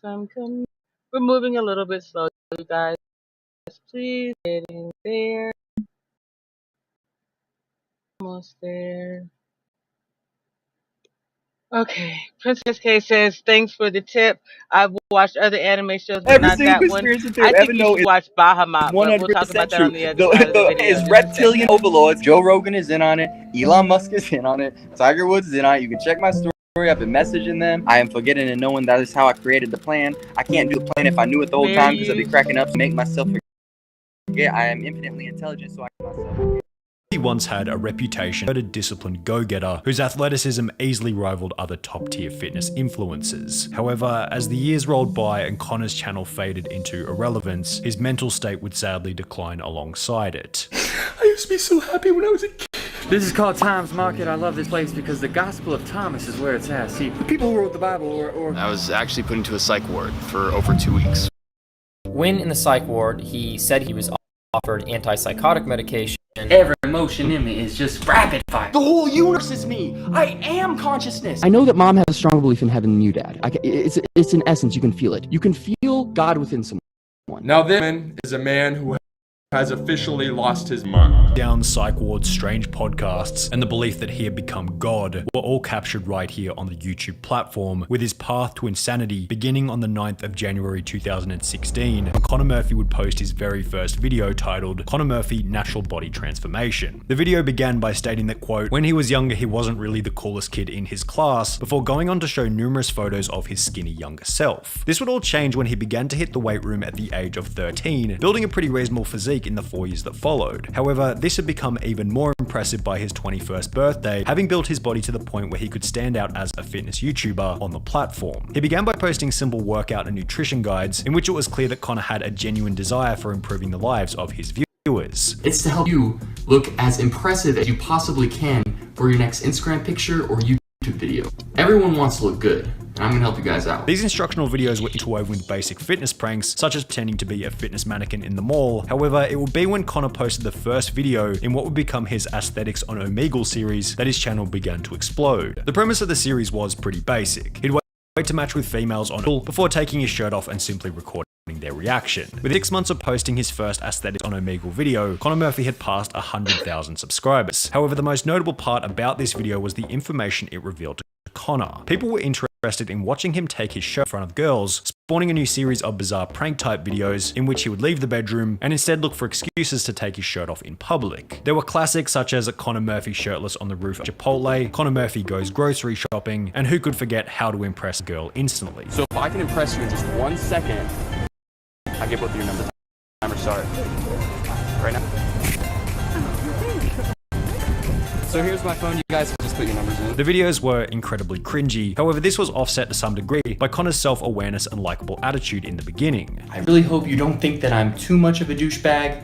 some we're moving a little bit slow, you guys. Please, getting there. Almost there. Okay. Princess K says, thanks for the tip. I've watched other anime shows, but Every not single that one. conspiracy theory I ever think you know should is watch Bahamut, but we'll talk 100% about that true. on the other side of the video. His reptilian overlords, Joe Rogan is in on it, Elon Musk is in on it, Tiger Woods is in on it. You can check my story. I've been messaging them. I am forgetting and knowing that is how I created the plan. I can't do the plan if I knew it the whole time because I'd be cracking up to make myself forget. I am infinitely intelligent, so I can myself forget. He once had a reputation as a disciplined go-getter whose athleticism easily rivaled other top-tier fitness influencers. However, as the years rolled by and Connor's channel faded into irrelevance, his mental state would sadly decline alongside it. I used to be so happy when I was a kid. This is called Tom's Market. I love this place because the Gospel of Thomas is where it's at. See, the people who wrote the Bible or... I was actually put into a psych ward for over 2 weeks. When in the psych ward, he said he was offered antipsychotic medication. Every emotion in me is just rapid fire. The whole universe is me. I am consciousness. I know that Mom has a stronger belief in heaven than you, Dad. It's in essence, you can feel it. You can feel God within someone. Now this man is a man who has officially lost his mind. Down psych ward's strange podcasts and the belief that he had become God were all captured right here on the YouTube platform, with his path to insanity beginning on the 9th of January 2016, when Connor Murphy would post his very first video titled Connor Murphy Natural Body Transformation. The video began by stating that, quote, when he was younger he wasn't really the coolest kid in his class, before going on to show numerous photos of his skinny younger self. This would all change when he began to hit the weight room at the age of 13, building a pretty reasonable physique in the 4 years that followed. However, this had become even more impressive by his 21st birthday, having built his body to the point where he could stand out as a fitness YouTuber on the platform. He began by posting simple workout and nutrition guides, in which it was clear that Connor had a genuine desire for improving the lives of his viewers. It's to help you look as impressive as you possibly can for your next Instagram picture or YouTube video. Everyone wants to look good, and I'm gonna help you guys out. These instructional videos were interwoven with basic fitness pranks, such as pretending to be a fitness mannequin in the mall. However, it would be when Connor posted the first video in what would become his Aesthetics on Omegle series that his channel began to explode. The premise of the series was pretty basic. He'd wait to match with females on before taking his shirt off and simply recording their reaction. With 6 months of posting his first Aesthetics on Omegle video, Connor Murphy had passed 100,000 subscribers. However, the most notable part about this video was the information it revealed to Connor. People were interested in watching him take his shirt in front of girls, spawning a new series of bizarre prank type videos in which he would leave the bedroom and instead look for excuses to take his shirt off in public. There were classics such as Connor Murphy shirtless on the roof of Chipotle, Connor Murphy goes grocery shopping, and who could forget how to impress a girl instantly. So if I can impress you in just 1 second, I get both of your numbers. Timer start. Right now. So here's my phone, you guys can just put your numbers in. The videos were incredibly cringy, however this was offset to some degree by Connor's self-awareness and likable attitude in the beginning. I really hope you don't think that I'm too much of a douchebag,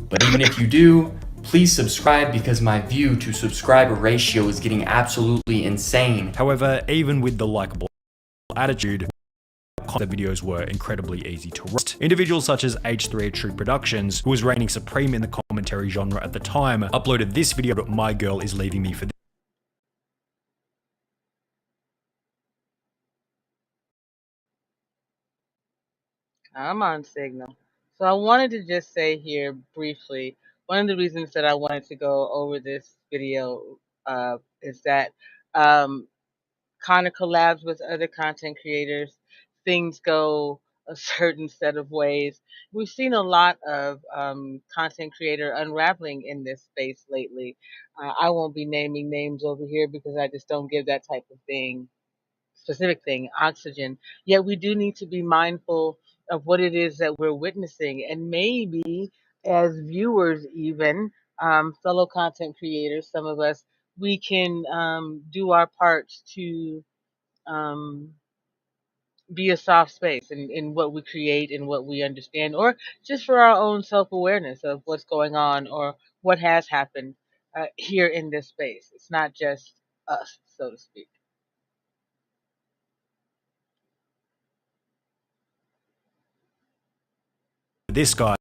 but even if you do, please subscribe because my view to subscriber ratio is getting absolutely insane. However, even with the likable attitude, the videos were incredibly easy to roast. Individuals such as H3 True Productions, who was reigning supreme in the commentary genre at the time, uploaded this video, "My girl is leaving me for this." I'm on signal. So I wanted to just say here briefly, one of the reasons that I wanted to go over this video is that Connor collabs with other content creators. Things go a certain set of ways. We've seen a lot of content creator unraveling in this space lately. I won't be naming names over here because I just don't give that type of thing, specific thing, oxygen. Yet we do need to be mindful of what it is that we're witnessing, and maybe as viewers, even fellow content creators, some of us, we can do our parts to be a soft space in what we create and what we understand, or just for our own self-awareness of what's going on or what has happened here in this space. It's not just us, so to speak. This guy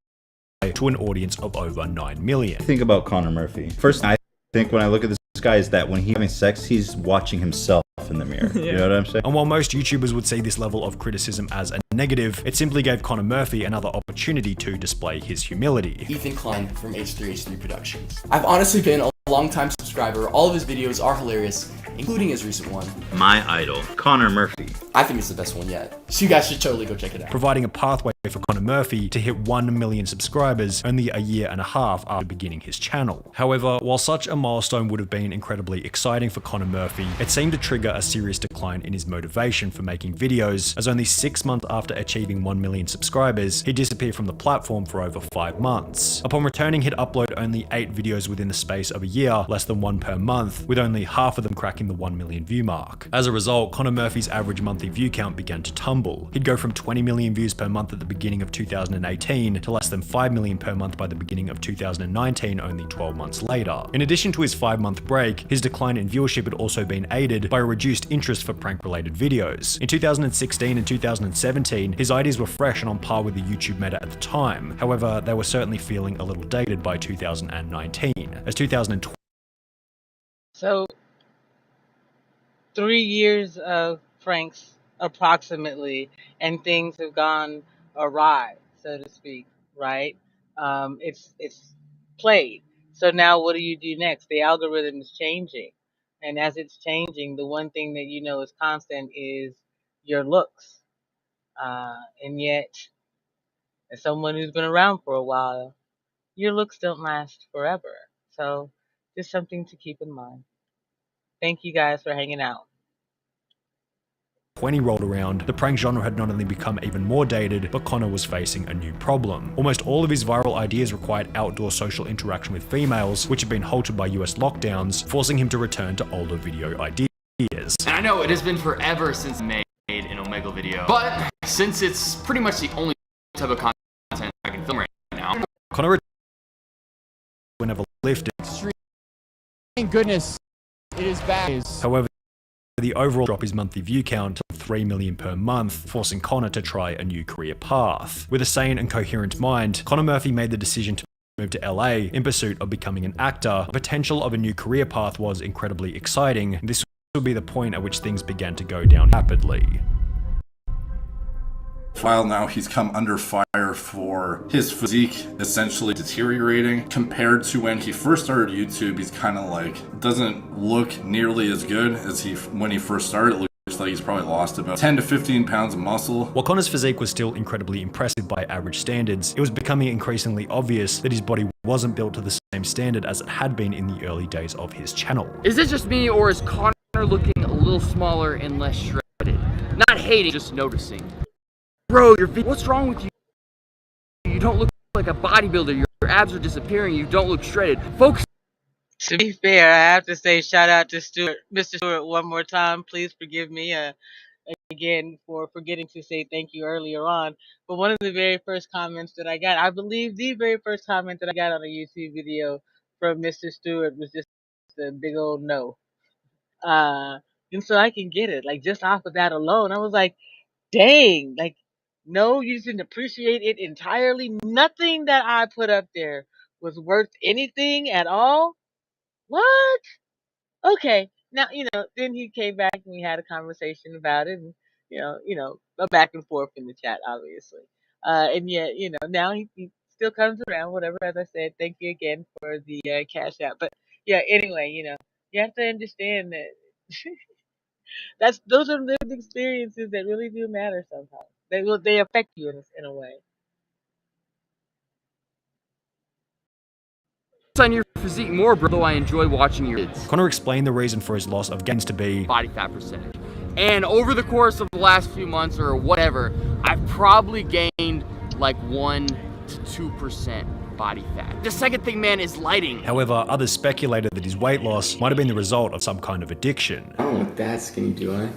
to an audience of over 9 million. Think about Connor Murphy. First, I think when I look at this guy is that when he's having sex, he's watching himself in the mirror. You know what I'm saying? And while most YouTubers would see this level of criticism as a negative, it simply gave Connor Murphy another opportunity to display his humility. Ethan Klein from H3H3 Productions. I've honestly been a long-time subscriber. All of his videos are hilarious, including his recent one. My idol, Connor Murphy. I think it's the best one yet. So you guys should totally go check it out. Providing a pathway for Connor Murphy to hit 1 million subscribers only a year and a half after beginning his channel. However, while such a milestone would have been incredibly exciting for Connor Murphy, it seemed to trigger a serious decline in his motivation for making videos, as only 6 months after achieving 1 million subscribers, he disappeared from the platform for over 5 months. Upon returning, he'd upload only 8 videos within the space of a year, less than 1 per month, with only half of them cracking the 1 million view mark. As a result, Connor Murphy's average monthly view count began to tumble. He'd go from 20 million views per month at the beginning of 2018 to less than 5 million per month by the beginning of 2019, only 12 months later. In addition to his 5-month break, his decline in viewership had also been aided by a reduced interest for prank-related videos. In 2016 and 2017, his ideas were fresh and on par with the YouTube meta at the time. However, they were certainly feeling a little dated by 2019, as 2020. So, 3 years of pranks approximately, and things have gone awry, so to speak, right? It's played. So now what do you do next? The algorithm is changing. And as it's changing, the one thing that you know is constant is your looks. And yet, as someone who's been around for a while, your looks don't last forever. So just something to keep in mind. Thank you guys for hanging out. Rolled around, the prank genre had not only become even more dated, but Connor was facing a new problem. Almost all of his viral ideas required outdoor social interaction with females, which had been halted by US lockdowns, forcing him to return to older video ideas. And I know it has been forever since I made an Omegle video, but since it's pretty much the only type of content I can film right now, Connor whenever lifted. Thank goodness it is back. However, the overall drop his monthly view count to 3 million per month, forcing Connor to try a new career path. With a sane and coherent mind, Connor Murphy made the decision to move to LA in pursuit of becoming an actor. The potential of a new career path was incredibly exciting. This would be the point at which things began to go down rapidly. While now he's come under fire for his physique essentially deteriorating. Compared to when he first started YouTube, he's kind of like, doesn't look nearly as good as when he first started. It looks like he's probably lost about 10 to 15 pounds of muscle. While Connor's physique was still incredibly impressive by average standards, it was becoming increasingly obvious that his body wasn't built to the same standard as it had been in the early days of his channel. is this just me or is Connor looking a little smaller and less shredded? Not hating, just noticing. Bro, what's wrong with you? You don't look like a bodybuilder. Your abs are disappearing. You don't look shredded. Focus. To be fair, I have to say shout out to Mr. Stewart one more time. Please forgive me again for forgetting to say thank you earlier on. But one of the very first comments that I got, I believe the very first comment that I got on a YouTube video from Mr. Stewart was just a big old no. And so I can get it. Like just off of that alone, I was like, dang, like, no, you just didn't appreciate it entirely. Nothing that I put up there was worth anything at all. What? Okay. Now, then he came back and we had a conversation about it and, a back and forth in the chat, obviously. And yet, now he still comes around, whatever, as I said, thank you again for the Cash App. But yeah, anyway, you have to understand that those are lived experiences that really do matter sometimes. They affect you in a way. On your physique more, bro, though I enjoy watching your kids. Connor explained the reason for his loss of gains to be body fat percentage. And over the course of the last few months or whatever, I've probably gained like 1 to 2% body fat. The second thing, man, is lighting. However, others speculated that his weight loss might have been the result of some kind of addiction. I don't look that skinny, do I?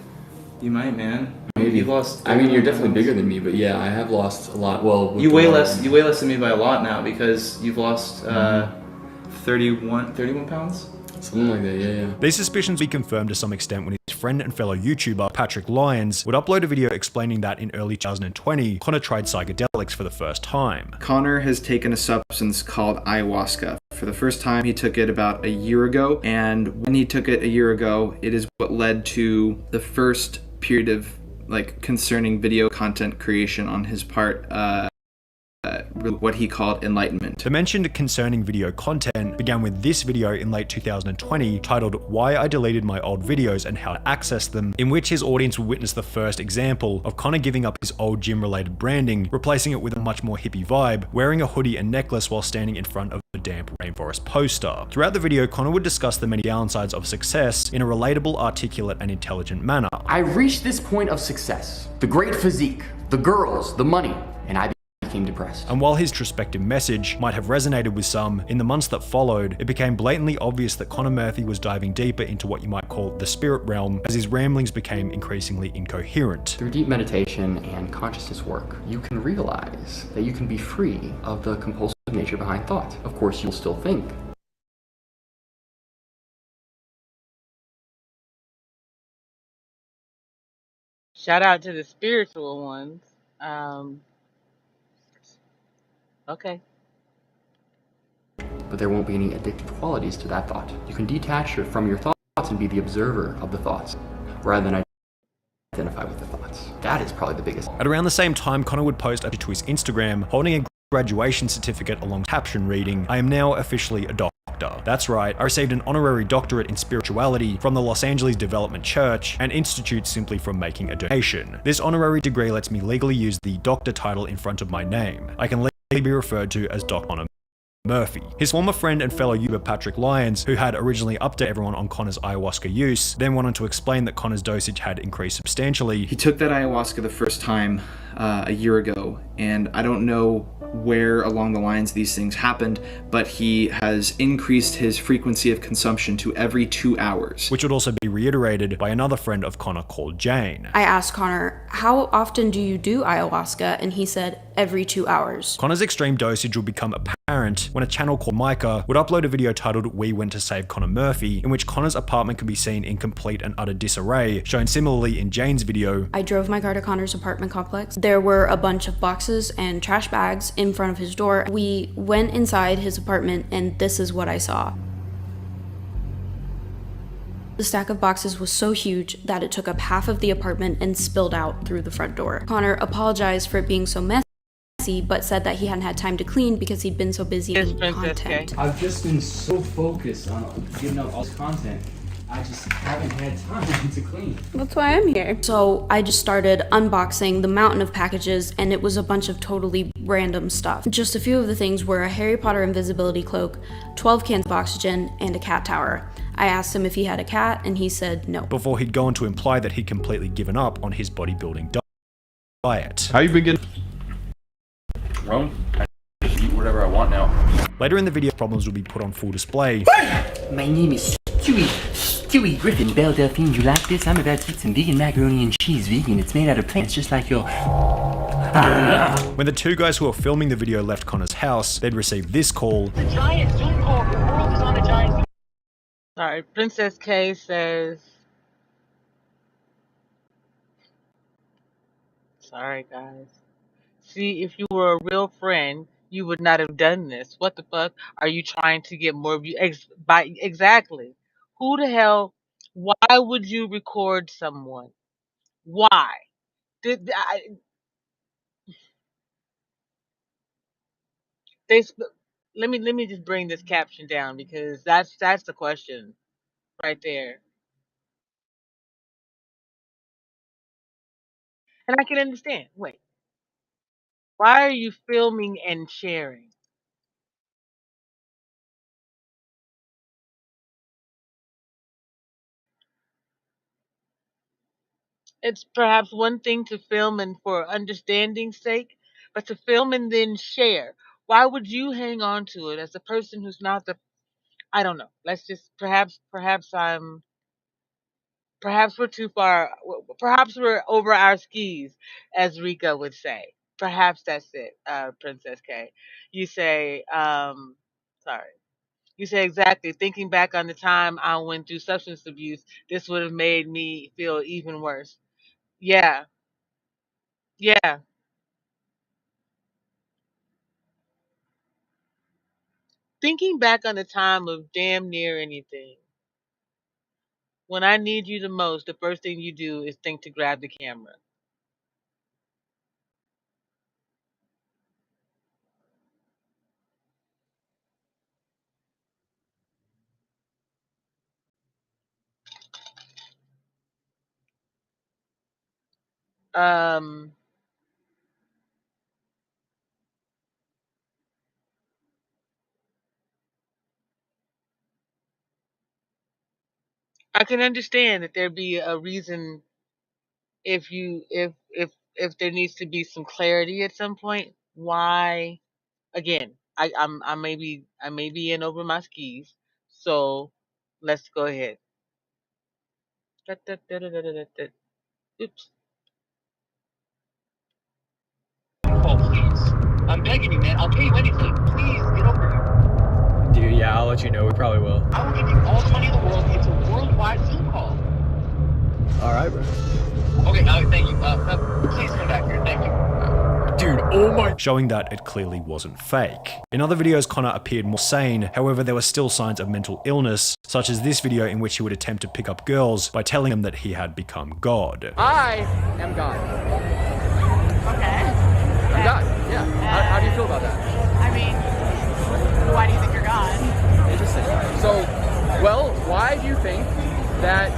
You might, man. Maybe. You lost. I mean, you're definitely bigger than me, but yeah, I have lost a lot. Well, you weigh less. You weigh less than me by a lot now because you've lost 31 pounds. Something like that, yeah. These suspicions be confirmed to some extent when his friend and fellow YouTuber Patrick Lyons would upload a video explaining that in early 2020, Connor tried psychedelics for the first time. Connor has taken a substance called ayahuasca. For the first time, he took it about a year ago, and when he took it a year ago, it is what led to the first period of concerning video content creation on his part. What he called enlightenment. The mentioned concerning video content began with this video in late 2020 titled Why I Deleted My Old Videos and How to Access Them, in which his audience would witness the first example of Connor giving up his old gym-related branding, replacing it with a much more hippie vibe, wearing a hoodie and necklace while standing in front of a damp rainforest poster. Throughout the video, Connor would discuss the many downsides of success in a relatable, articulate, and intelligent manner. I reached this point of success. The great physique, the girls, the money, and I became depressed. And while his introspective message might have resonated with some, in the months that followed, it became blatantly obvious that Connor Murphy was diving deeper into what you might call the spirit realm as his ramblings became increasingly incoherent. Through deep meditation and consciousness work, you can realize that you can be free of the compulsive nature behind thought. Of course, you'll still think. Shout out to the spiritual ones. Okay. But there won't be any addictive qualities to that thought. You can detach from your thoughts and be the observer of the thoughts, rather than identify with the thoughts. That is probably the biggest. At around the same time, Connor would post to his Instagram holding a graduation certificate along caption reading, I am now officially a doctor. That's right, I received an honorary doctorate in spirituality from the Los Angeles Development Church, an institute simply from making a donation. This honorary degree lets me legally use the doctor title in front of my name. I can legally be referred to as Dr. Connor Murphy. His former friend and fellow YouTuber Patrick Lyons, who had originally updated everyone on Connor's ayahuasca use, then went on to explain that Connor's dosage had increased substantially. He took that ayahuasca the first time a year ago, and I don't know where along the lines these things happened, but he has increased his frequency of consumption to every 2 hours. Which would also be reiterated by another friend of Connor called Jane. I asked Connor, how often do you do ayahuasca? And he said, every 2 hours. Connor's extreme dosage would become apparent when a channel called Micah would upload a video titled We Went to Save Connor Murphy, in which Connor's apartment can be seen in complete and utter disarray, shown similarly in Jane's video. I drove my car to Connor's apartment complex. There were a bunch of boxes and trash bags in front of his door. We went inside his apartment and this is what I saw. The stack of boxes was so huge that it took up half of the apartment and spilled out through the front door. Connor apologized for it being so messy, but said that he hadn't had time to clean because he'd been so busy in content. I've just been so focused on getting up all this content. I just haven't had time to clean. That's why I'm here. So I just started unboxing the mountain of packages, and it was a bunch of totally random stuff. Just a few of the things were a Harry Potter invisibility cloak, 12 cans of oxygen, and a cat tower. I asked him if he had a cat, and he said no. Before he'd go on to imply that he'd completely given up on his bodybuilding diet. How you been getting? Well, I just eat whatever I want now. Later in the video, problems would be put on full display. My name is Stewie Griffin, Belle Delphine. You like this? I'm about to eat some vegan macaroni and cheese. Vegan. It's made out of plants, just like your. When the two guys who were filming the video left Connor's house, they'd receive this call. The giant Zoom call. The world is on a giant Zoom. Sorry, Princess K says. Sorry, guys. See, if you were a real friend, you would not have done this. What the fuck are you trying to get more views? Exactly. Who the hell? Why would you record someone? Why? Let me just bring this caption down because that's the question right there. And I can understand. Wait. Why are you filming and sharing? It's perhaps one thing to film and for understanding's sake, but to film and then share. Why would you hang on to it as a person who's not the? I don't know. Let's just perhaps we're too far. Perhaps we're over our skis, as Rika would say. Perhaps that's it, Princess K. You say, sorry. You say exactly. Thinking back on the time I went through substance abuse, this would have made me feel even worse. Yeah, yeah. Thinking back on the time of damn near anything. When I need you the most, the first thing you do is think to grab the camera. Um, I can understand that there be a reason if you if there needs to be some clarity at some point. Why? Again, I may be in over my skis. So let's go ahead. Oops. Oh, please. I'm begging you, man. I'll pay you anything. Please, get over here. Dude, yeah, I'll let you know. We probably will. I will give you all the money in the world. It's a worldwide Zoom call. Alright, bro. Okay, thank you. Please come back here. Thank you. Dude, oh my... Showing that it clearly wasn't fake. In other videos, Connor appeared more sane, however there were still signs of mental illness, such as this video in which he would attempt to pick up girls by telling them that he had become God. I am God. Okay. I'm God, yeah. How do you feel about that? I mean, why do you think you're God? Interesting. So, well, why do you think that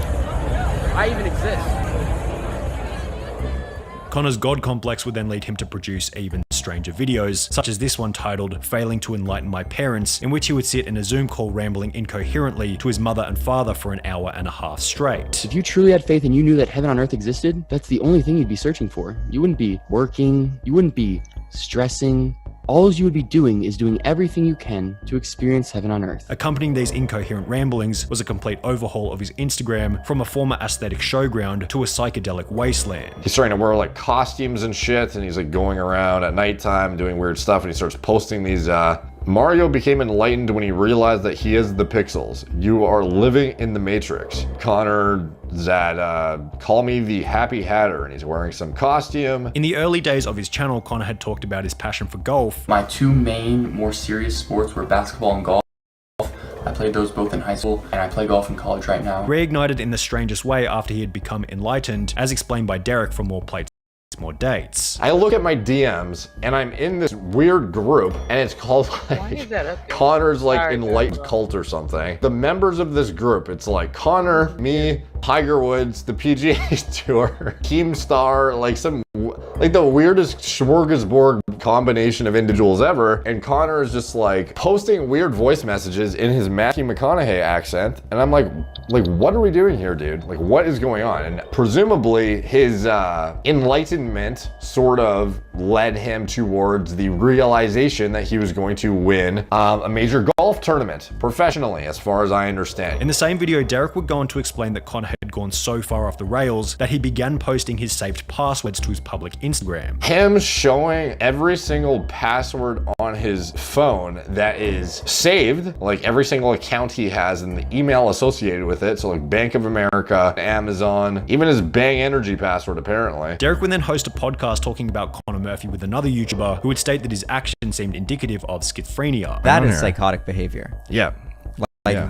I even exist? Connor's God complex would then lead him to produce even stranger videos, such as this one titled Failing to Enlighten My Parents, in which he would sit in a Zoom call rambling incoherently to his mother and father for an hour and a half straight. If you truly had faith and you knew that heaven on earth existed, that's the only thing you'd be searching for. You wouldn't be working, you wouldn't be stressing. All you would be doing is doing everything you can to experience heaven on earth. Accompanying these incoherent ramblings was a complete overhaul of his Instagram from a former aesthetic showground to a psychedelic wasteland. He's starting to wear like costumes and shit, and he's like going around at nighttime doing weird stuff, and he starts posting these Mario became enlightened when he realized that he is the pixels. You are living in the Matrix. Connor Zad, call me the Happy Hatter, and he's wearing some costume. In the early days of his channel, Connor had talked about his passion for golf. My two main, more serious sports were basketball and golf. I played those both in high school, and I play golf in college right now. Reignited in the strangest way after he had become enlightened, as explained by Derek from More Plates, More Dates. I look at my DMs and I'm in this weird group and it's called like Connor's like enlightened cult or something. The members of this group, it's like Connor, me, Tiger Woods, the PGA Tour, Keemstar, like some like the weirdest smorgasbord combination of individuals ever. And Connor is just like posting weird voice messages in his Matthew McConaughey accent. And I'm like, what are we doing here, dude? Like, what is going on? And presumably his enlightenment sort of led him towards the realization that he was going to win a major golf tournament professionally, as far as I understand. In the same video, Derek would go on to explain that Connor had gone so far off the rails that he began posting his saved passwords to his public Instagram. Him showing every single password on his phone that is saved, like every single account he has and the email associated with it, so like Bank of America, Amazon, even his Bang Energy password apparently. Derek would then host a podcast talking about Connor Murphy with another YouTuber who would state that his actions seemed indicative of schizophrenia. That is psychotic behavior. Yeah.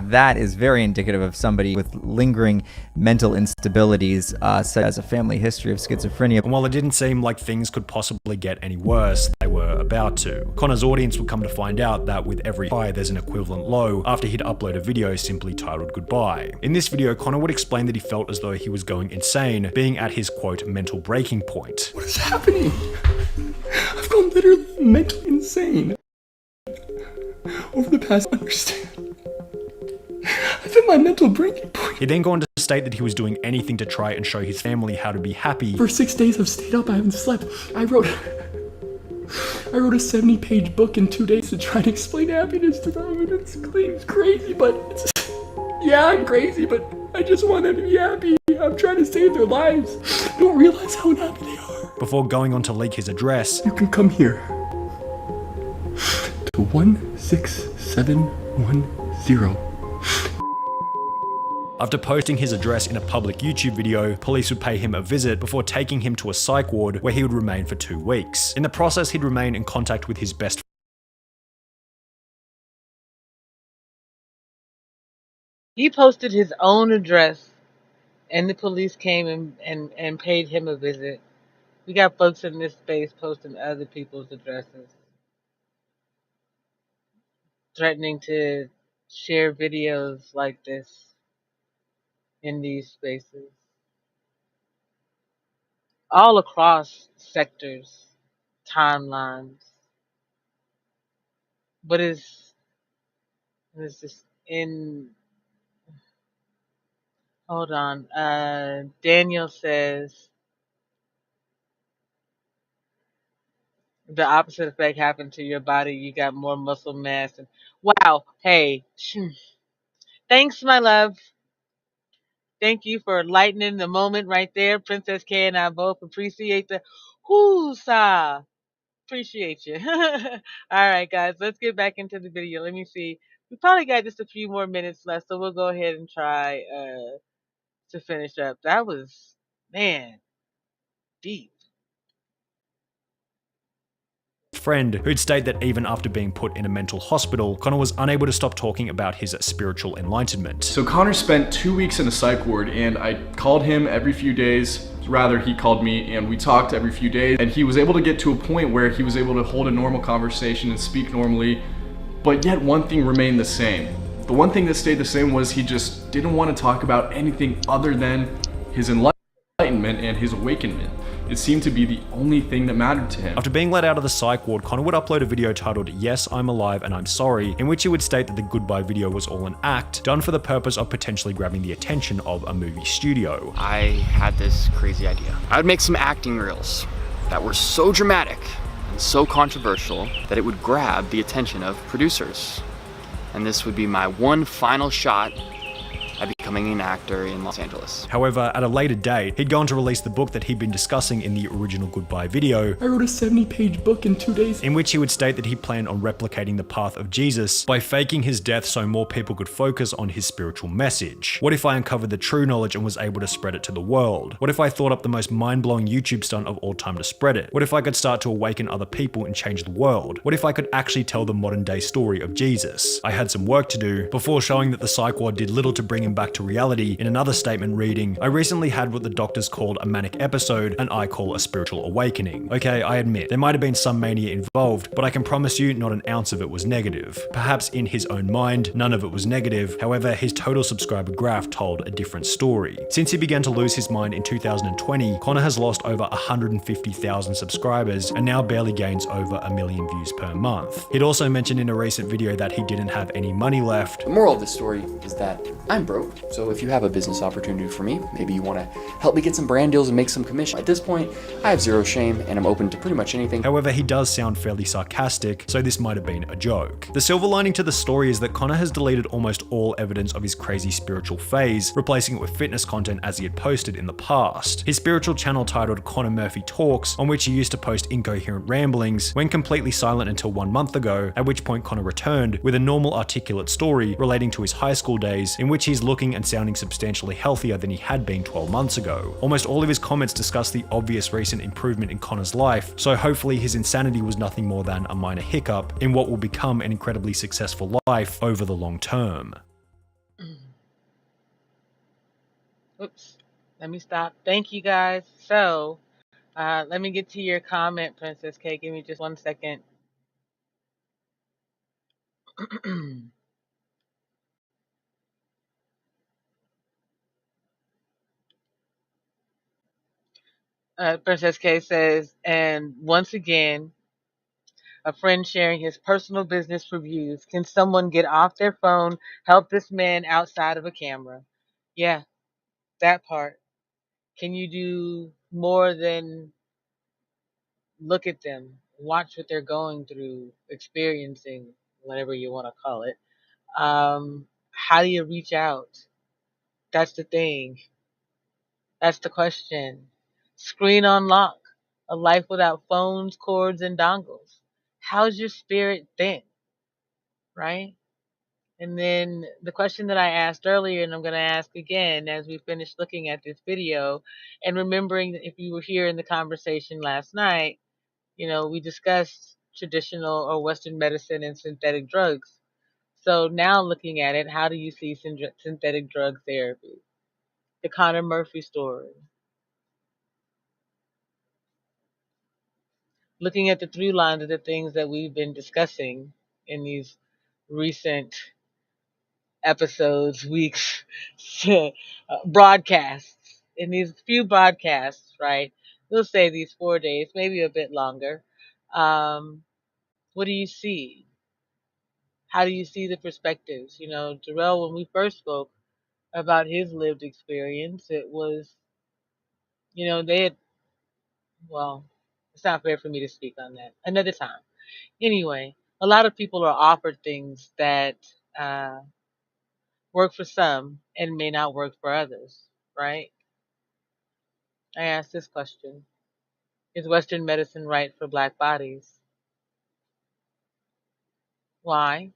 That is very indicative of somebody with lingering mental instabilities, such as a family history of schizophrenia. And while it didn't seem like things could possibly get any worse, they were about to. Connor's audience would come to find out that with every high, there's an equivalent low after he'd upload a video simply titled Goodbye. In this video, Connor would explain that he felt as though he was going insane, being at his quote, mental breaking point. What is happening? I've gone literally mentally insane. Over the past, understand. I've hit my mental breaking point. He'd then go on to state that he was doing anything to try and show his family how to be happy. For 6 days I've stayed up, I haven't slept. I wrote a 70-page book in 2 days to try to explain happiness to them. And it's crazy, but yeah, I'm crazy, but I just want them to be happy. I'm trying to save their lives. They don't realize how unhappy they are. Before going on to leak his address, you can come here to 16716 0. After posting his address in a public YouTube video, police would pay him a visit before taking him to a psych ward where he would remain for 2 weeks. In the process, he'd remain in contact with his best He posted his own address, and the police came and paid him a visit. We got folks in this space posting other people's addresses, threatening to share videos like this in these spaces, all across sectors, timelines. But it's just in. Hold on. Daniel says the opposite effect happened to your body. You got more muscle mass. And wow. Hey. Thanks, my love. Thank you for lightening the moment right there. Princess K and I both appreciate the whoo-sa. Appreciate you. All right, guys, let's get back into the video. Let me see. We probably got just a few more minutes left, so we'll go ahead and try to finish up. That was, man, deep. friend who'd state that even after being put in a mental hospital, Connor was unable to stop talking about his spiritual enlightenment. So Connor spent 2 weeks in a psych ward, and I called him every few days. Rather, he called me, and we talked every few days, and he was able to get to a point where he was able to hold a normal conversation and speak normally, but yet one thing remained the same. The one thing that stayed the same was he just didn't want to talk about anything other than his enlightenment and his awakenment. It seemed to be the only thing that mattered to him. After being let out of the psych ward, Connor would upload a video titled "Yes, I'm Alive and I'm Sorry," in which he would state that the goodbye video was all an act, done for the purpose of potentially grabbing the attention of a movie studio. I had this crazy idea. I would make some acting reels that were so dramatic and so controversial that it would grab the attention of producers. And this would be my one final shot at becoming an actor in Los Angeles. However, at a later date, he'd go on to release the book that he'd been discussing in the original goodbye video. I wrote a 70-page book in 2 days. In which he would state that he planned on replicating the path of Jesus by faking his death so more people could focus on his spiritual message. What if I uncovered the true knowledge and was able to spread it to the world? What if I thought up the most mind-blowing YouTube stunt of all time to spread it? What if I could start to awaken other people and change the world? What if I could actually tell the modern day story of Jesus? I had some work to do before showing that the psych ward did little to bring him back to reality, in another statement reading, "I recently had what the doctors called a manic episode and I call a spiritual awakening. Okay, I admit, there might have been some mania involved, but I can promise you not an ounce of it was negative. Perhaps in his own mind, none of it was negative. However, his total subscriber graph told a different story. Since he began to lose his mind in 2020, Connor has lost over 150,000 subscribers and now barely gains over 1 million views per month. He'd also mentioned in a recent video that he didn't have any money left. The moral of the story is that I'm broke, so if you have a business opportunity for me, maybe you want to help me get some brand deals and make some commission. At this point, I have zero shame and I'm open to pretty much anything. However, he does sound fairly sarcastic, so this might have been a joke. The silver lining to the story is that Connor has deleted almost all evidence of his crazy spiritual phase, replacing it with fitness content as he had posted in the past. His spiritual channel titled Connor Murphy Talks, on which he used to post incoherent ramblings, went completely silent until 1 month ago, at which point Connor returned with a normal articulate story relating to his high school days, in which he's looking and sounding substantially healthier than he had been 12 months ago. Almost all of his comments discuss the obvious recent improvement in Connor's life, so hopefully his insanity was nothing more than a minor hiccup in what will become an incredibly successful life over the long term. Oops, let me stop. Thank you guys. So, let me get to your comment, Princess K. Give me just 1 second. Princess K says, and once again, a friend sharing his personal business reviews. Can someone get off their phone, help this man outside of a camera? Yeah, that part. Can you do more than look at them, watch what they're going through, experiencing, whatever you want to call it? How do you reach out? That's the thing. That's the question. Screen on lock. A life without phones, cords, and dongles. How's your spirit then? Right? And then the question that I asked earlier, and I'm going to ask again as we finish looking at this video, and remembering that if you were here in the conversation last night, we discussed traditional or Western medicine and synthetic drugs. So now looking at it, how do you see synthetic drug therapy? The Connor Murphy story. Looking at the through lines of the things that we've been discussing in these recent episodes, weeks, broadcasts, in these few broadcasts, right? We'll say these 4 days, maybe a bit longer. What do you see? How do you see the perspectives? Jarrell, when we first spoke about his lived experience, it was, they had, well, it's not fair for me to speak on that. Another time. Anyway, a lot of people are offered things that work for some and may not work for others, right? I asked this question. Is Western medicine right for Black bodies? Why?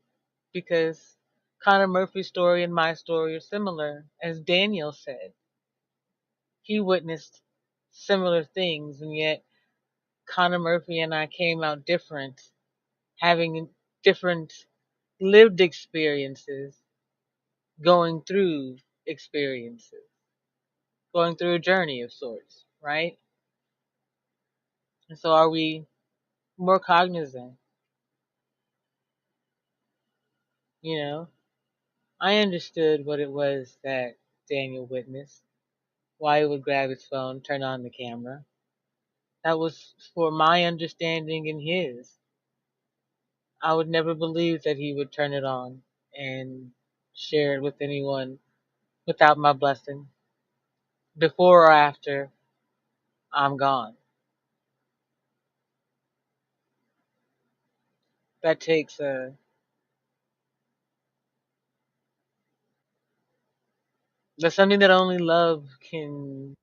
Because Connor Murphy's story and my story are similar. As Daniel said, he witnessed similar things, and yet Connor Murphy and I came out different, having different lived experiences, going through experiences, going through a journey of sorts, right? And so are we more cognizant? I understood what it was that Daniel witnessed, why he would grab his phone, turn on the camera. That was for my understanding and his. I would never believe that he would turn it on and share it with anyone without my blessing. Before or after I'm gone. That takes that's something that only love can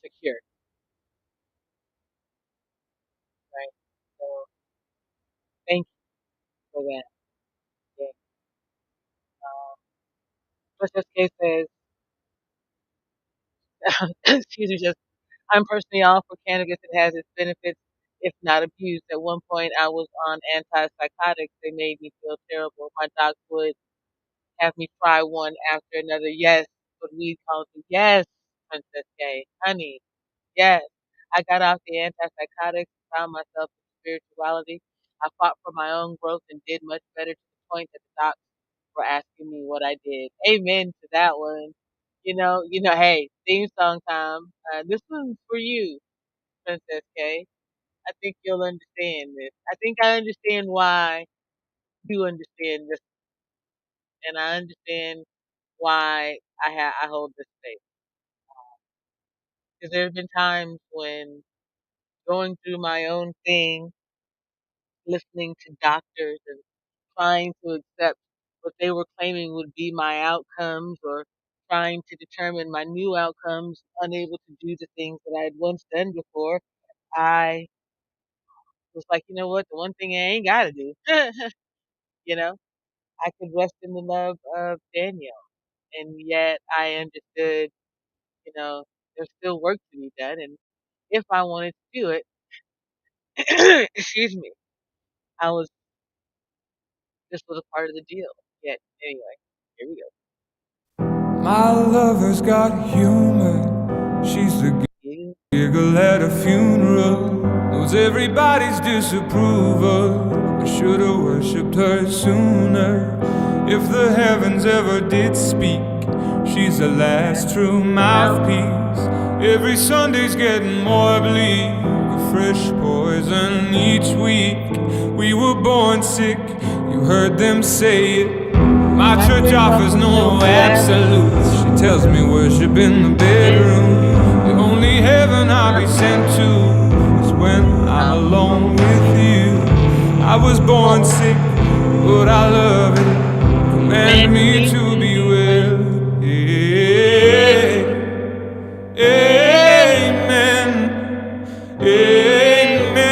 secure, right? So thank you for that. Yeah. Princess K says, excuse me, just I'm personally all for cannabis. It has its benefits, if not abused. At one point, I was on antipsychotics. They made me feel terrible. My doc would have me try one after another. Yes, what weed calls it. Yes, Princess K, honey. Yes, I got off the antipsychotics, found myself in spirituality. I fought for my own growth and did much better to the point that the docs were asking me what I did. Amen to that one. Hey, theme song time. This one's for you, Princess K. I think you'll understand this. I think I understand why you understand this, and I understand why I hold this space. Because there have been times when going through my own thing, listening to doctors and trying to accept what they were claiming would be my outcomes, or trying to determine my new outcomes, unable to do the things that I had once done before, I was like, you know what? The one thing I ain't got to do, you know, I could rest in the love of Daniel. And yet I understood, there's still work to be done. And if I wanted to do it, excuse me, I was, this was a part of the deal. Yet, anyway, here we go. My lover's got humor. She's the giggle at a funeral. Knows everybody's disapproval. I should've worshipped her sooner. If the heavens ever did speak, she's the last true mouthpiece. Every Sunday's getting more bleak. A fresh poison each week. We were born sick, you heard them say it. My church offers no absolutes. She tells me worship in the bedroom. The only heaven I'll be sent to is when I'm alone with you. I was born sick, but I love it. Command me to be well. Amen. Amen.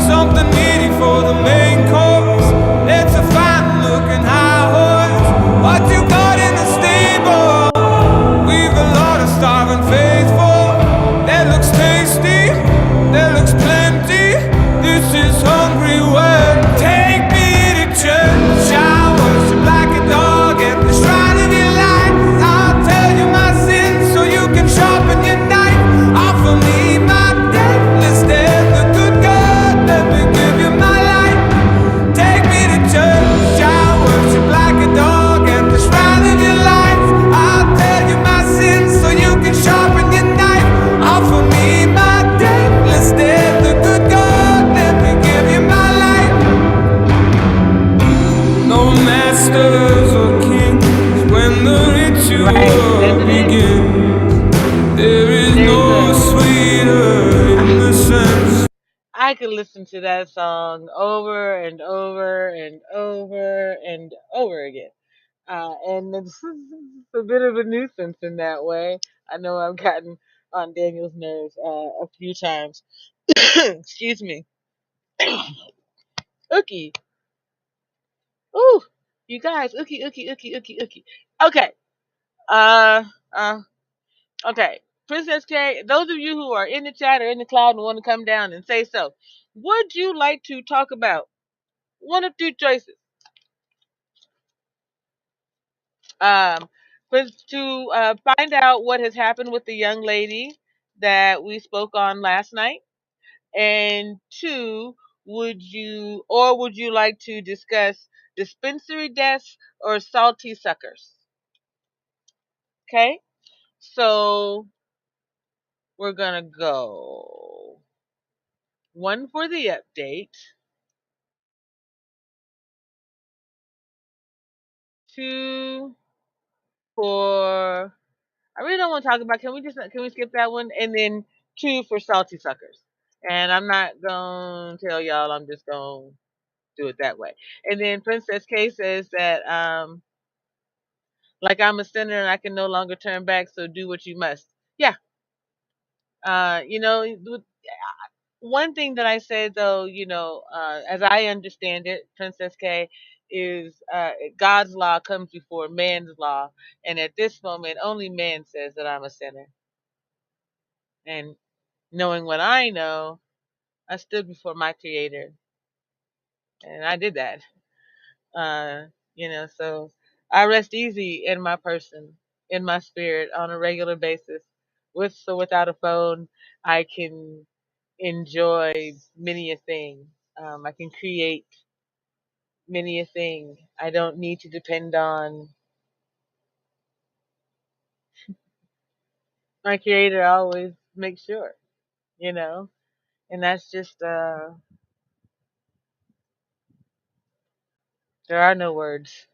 something meaty for the main course. It's a fine looking high horse. What you got in the stable? We've a lot of starving faithful. That looks tasty, that looks plenty. This is hungry work. Take me to church. I worship like a dog at the shrine of your life. I'll tell you my sins so you can sharpen your knife. Offer me my deathless death, the good God, let me give you my life. Take me to church. I worship like a dog at the shrine of your life. I'll tell you my sins so you can sharpen your knife. Offer me my deathless death, the good God, let me give you my life. No masters or kings when the ritual begins. There is no sweeter innocence. I could listen to that song over and over and over and over again. And it's a bit of a nuisance in that way. I know I've gotten on Daniel's nerves a few times. Excuse me. Ookie. Ooh, you guys. Ookie, ookie, ookie, ookie, ookie. Okay. Uh, uh, okay. Princess K, those of you who are in the chat or in the cloud and want to come down and say so, would you like to talk about one of two choices? To find out what has happened with the young lady that we spoke on last night, and two, would you like to discuss dispensary deaths or salty suckers? Okay, so we're gonna go one for the update, two for I really don't want to talk about. Can we skip that one? And then two for salty suckers. And I'm not gonna tell y'all. I'm just gonna do it that way. And then Princess K says that like I'm a sinner and I can no longer turn back. So do what you must. Yeah. You know, one thing that I said though, as I understand it, Princess K, is God's law comes before man's law, and at this moment, only man says that I'm a sinner. And knowing what I know, I stood before my Creator, and I did that. So I rest easy in my person, in my spirit, on a regular basis. With or without a phone, I can enjoy many a thing. I can create many a thing. I don't need to depend on my Creator. Always make sure, you know, and that's just there are no words.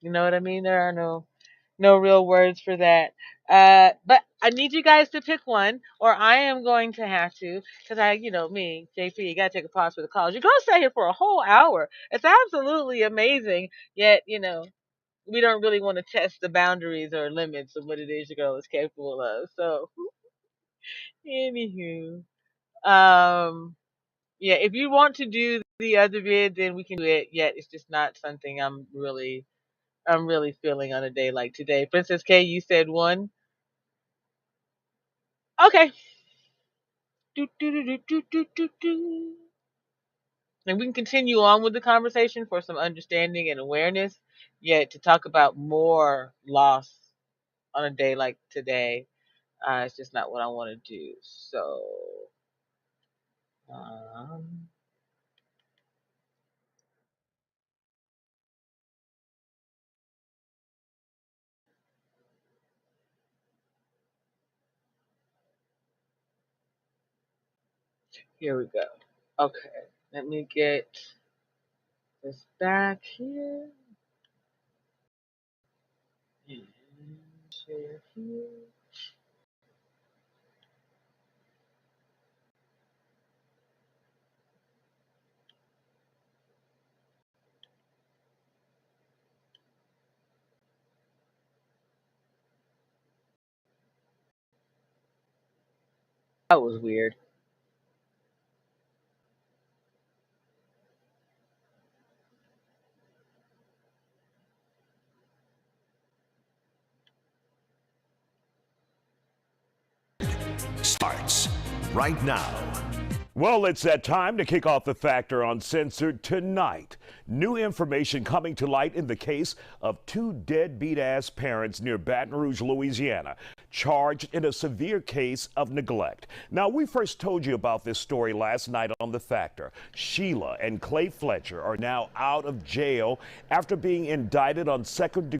You know what I mean? There are no real words for that. But I need you guys to pick one, or I am going to have to, because me, JP, you gotta take a pause for the calls. You're gonna stay here for a whole hour. It's absolutely amazing. Yet, we don't really want to test the boundaries or limits of what it is your girl is capable of. So, anywho, yeah, if you want to do the other bid, then we can do it. Yet, it's just not something I'm really feeling on a day like today. Princess K, you said one. Okay. Do, do, do, do, do, do, do. And we can continue on with the conversation for some understanding and awareness. Yet to talk about more loss on a day like today, it's just not what I want to do. So, um, here we go. Okay, let me get this back here. And share here. That was weird. starts right now. Well, it's that time to kick off the Factor Uncensored tonight. New information coming to light in the case of two deadbeat-ass parents near Baton Rouge, Louisiana, charged in a severe case of neglect. Now, we first told you about this story last night on The Factor. Sheila and Clay Fletcher are now out of jail after being indicted on second-degree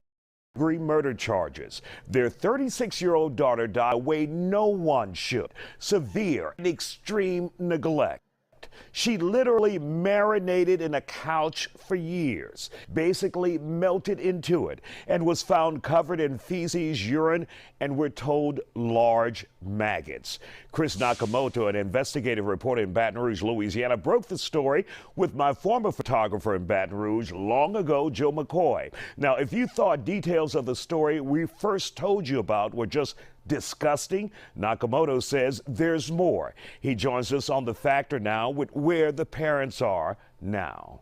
murder charges. Their 36-year-old daughter died a way no one should. Severe and extreme neglect. She literally marinated in a couch for years, basically melted into it, and was found covered in feces, urine, and we're told large maggots. Chris Nakamoto, an investigative reporter in Baton Rouge, Louisiana, broke the story with my former photographer in Baton Rouge long ago, Joe McCoy. Now, if you thought details of the story we first told you about were just disgusting, Nakamoto says there's more. He joins us on The Factor now with where the parents are now.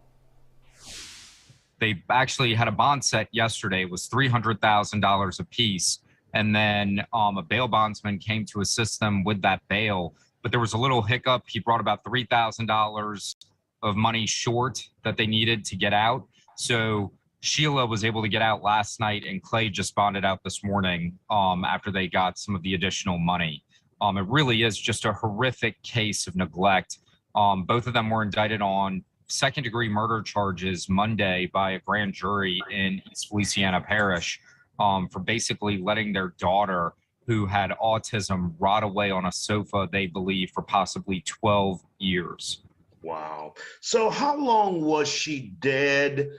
They actually had a bond set yesterday. It was $300,000 apiece. And then a bail bondsman came to assist them with that bail. But there was a little hiccup. He brought about $3,000 of money short that they needed to get out. So Sheila was able to get out last night, and Clay just bonded out this morning after they got some of the additional money. It really is just a horrific case of neglect. Both of them were indicted on second-degree murder charges Monday by a grand jury in East Feliciana Parish for basically letting their daughter, who had autism, rot away on a sofa, they believe, for possibly 12 years. Wow. So how long was she dead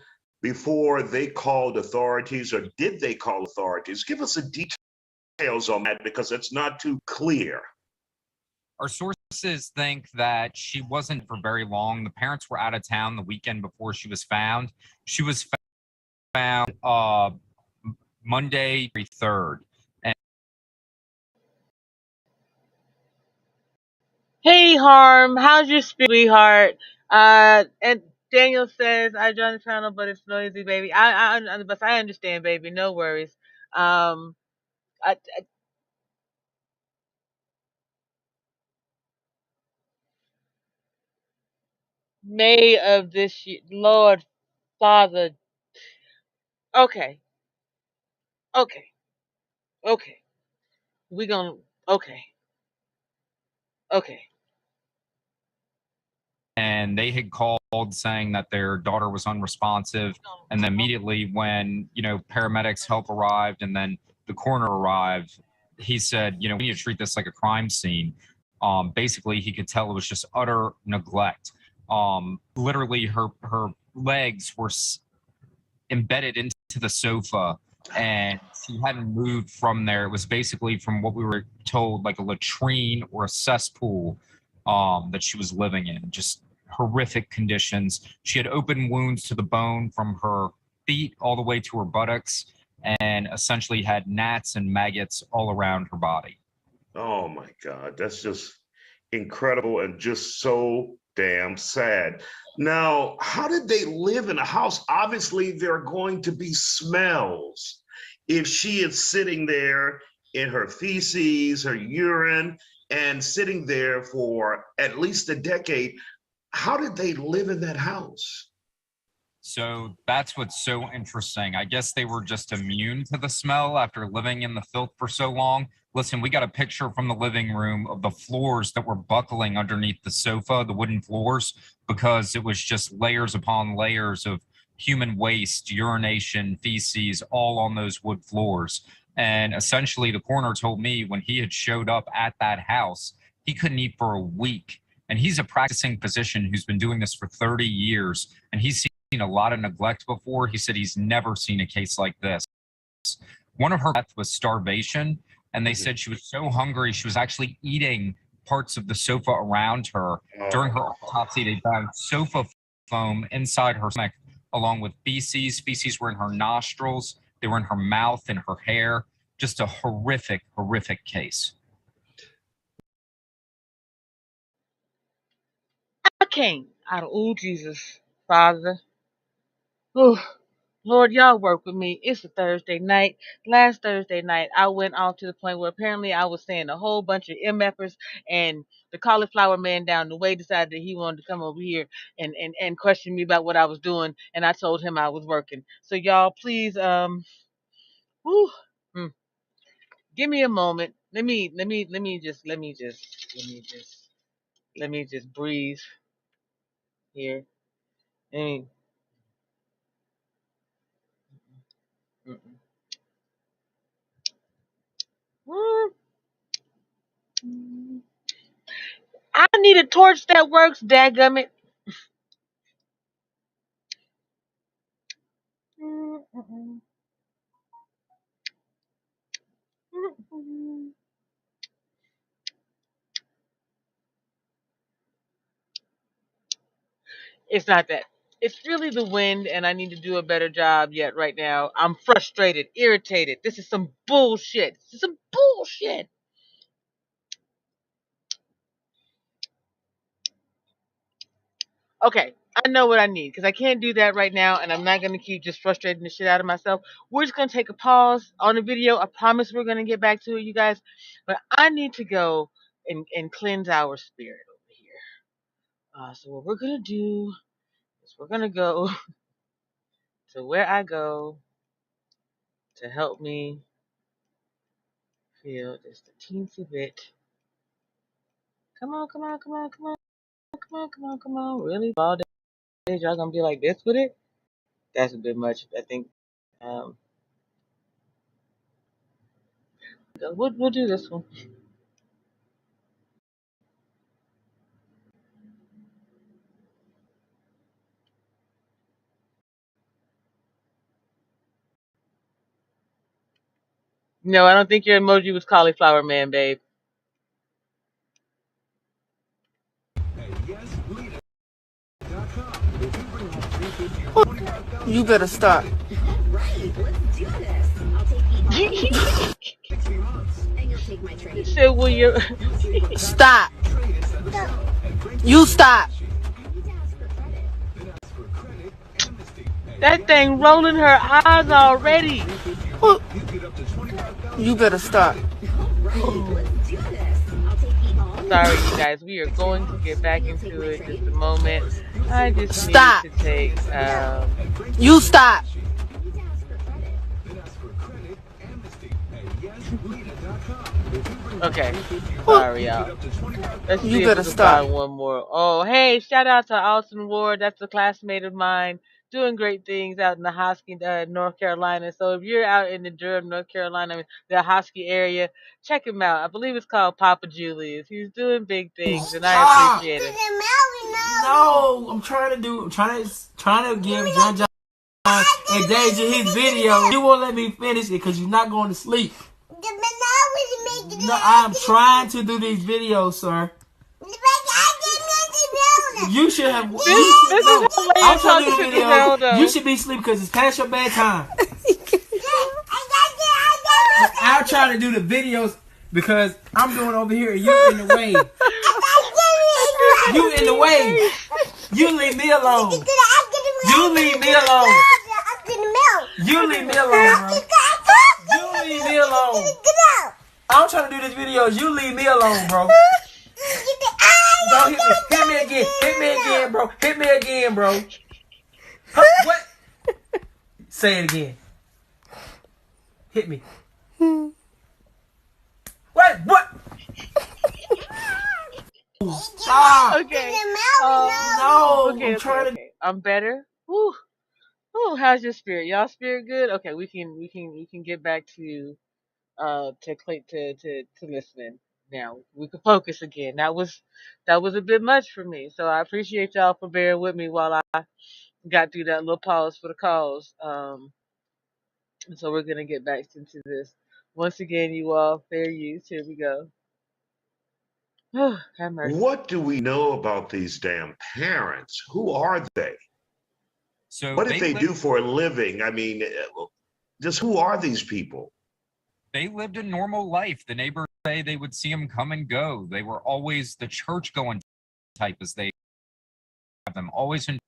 before they called authorities, or did they call authorities? Give us the details on that, because it's not too clear. Our sources think that she wasn't for very long. The parents were out of town the weekend before she was found. She was found Monday, 3rd. Hey, Harm, how's your sweetheart? And Daniel says, I joined the channel, but it's noisy, baby. But I understand, baby. No worries. May of this year, Lord Father. Okay, okay, okay. We gonna, okay, okay. And they had called saying that their daughter was unresponsive. And then immediately when, paramedics help arrived and then the coroner arrived, he said, we need to treat this like a crime scene. Basically, he could tell it was just utter neglect. Literally, her legs were embedded into the sofa, and she hadn't moved from there. It was basically, from what we were told, like a latrine or a cesspool that she was living in. Just horrific conditions. She had open wounds to the bone from her feet all the way to her buttocks, and essentially had gnats and maggots all around her body. Oh my God, that's just incredible and just so damn sad. Now, how did they live in a house? Obviously, there are going to be smells. If she is sitting there in her feces, her urine, and sitting there for at least a decade, how did they live in that house? So that's what's so interesting. I guess they were just immune to the smell after living in the filth for so long. Listen, we got a picture from the living room of the floors that were buckling underneath the sofa, the wooden floors, because it was just layers upon layers of human waste, urination, feces, all on those wood floors. And essentially, the coroner told me when he had showed up at that house, he couldn't eat for a week. And he's a practicing physician who's been doing this for 30 years, and he's seen a lot of neglect before. He said he's never seen a case like this. One of her deaths was starvation, and they said she was so hungry she was actually eating parts of the sofa around her. During her autopsy, they found sofa foam inside her stomach, along with feces. Feces were in her nostrils, they were in her mouth and her hair. Just a horrific, horrific case. I can't. Oh, Jesus, Father. Oh, Lord, y'all work with me. It's a Thursday night. Last Thursday night, I went off to the point where apparently I was saying a whole bunch of MFers, and the cauliflower man down the way decided that he wanted to come over here and question me about what I was doing, and I told him I was working. So y'all, please, whew, mm, give me a moment. Let me just breathe here. Mm, mm, mm. I need a torch that works, dadgummit. It's not that. It's really the wind, and I need to do a better job yet right now. I'm frustrated, irritated. This is some bullshit. This is some bullshit. Okay, I know what I need because I can't do that right now, and I'm not going to keep just frustrating the shit out of myself. We're just going to take a pause on the video. I promise we're going to get back to it, you guys. But I need to go and cleanse our spirit over here. So what we're going to do is we're going to go to where I go to help me feel just a teensy bit. Come on, come on, come on, come on, come on, come on, come on. Really? All day y'all gonna be like this with it? That's a bit much. I think we'll do this one. No, I don't think your emoji was cauliflower man, babe. You better stop. He said, "Will you stop? You stop." That thing rolling her eyes already. You better stop. Sorry, you guys. We are going to get back into it just a moment. I just stop. Need to take. You stop. Okay. Sorry, y'all. Let's see you if better we can stop. find one more. Oh, hey, shout out to Austin Ward. That's a classmate of mine doing great things out in the Hosky, North Carolina. So if you're out in the Durham, North Carolina, the Hosky area, check him out. I believe it's called Papa Julius. He's doing big things, and I appreciate it. No, I'm trying to give John John and Deja his video. You won't let me finish it because you're not going to sleep. No, I'm trying to do these videos, sir. You should have. I'm trying to do the video. You should be asleep because it's past your bedtime. I'm trying to do the videos because I'm doing over here and you in the way. You in the way. You leave me alone. You leave me alone. You leave me alone, bro. You leave me alone. I'm trying to do this video. You leave me alone, bro. Don't hit me. Hit me again. Hit me again, bro. Hit me again, bro. What? Say it again. Hit me. What? What? Stop. Okay. No. Okay, I'm trying okay. I'm better. Whew. Whew, how's your spirit? Y'all spirit good? Okay, we can get back to listening. Now we can focus again. That was a bit much for me. So I appreciate y'all for bearing with me while I got through that little pause for the cause. So we're gonna get back into this. Once again, you all, fair use. Here we go. Have mercy. What do we know about these damn parents? Who are they? So what did they do for a living? I mean, just who are these people? They lived a normal life. The neighbors say they would see them come and go. They were always the church-going type, as they have them, always in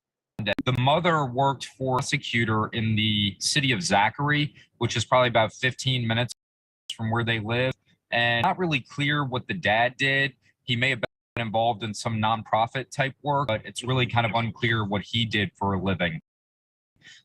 The mother worked for a prosecutor in the city of Zachary, which is probably about 15 minutes from where they live. And not really clear what the dad did. He may have been involved in some nonprofit type work, but it's really kind of unclear what he did for a living.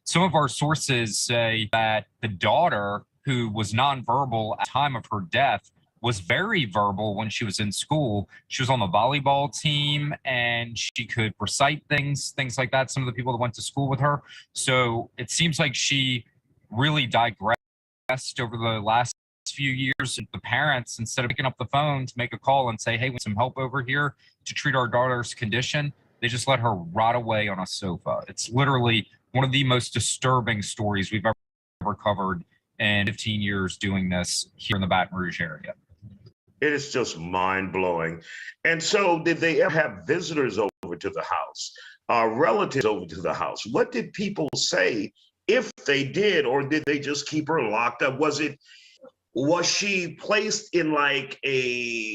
Some of our sources say that the daughter, who was nonverbal at the time of her death, was very verbal when she was in school. She was on the volleyball team and she could recite things like that. Some of the people that went to school with her. So it seems like she really digressed over the last few years. The parents, instead of picking up the phone to make a call and say, hey, we need some help over here to treat our daughter's condition, they just let her rot away on a sofa. It's literally one of the most disturbing stories we've ever covered in 15 years doing this here in the Baton Rouge area. It is just mind-blowing. And so did they ever have visitors over to the house, relatives over to the house? What did people say if they did, or did they just keep her locked up? Was she placed in like a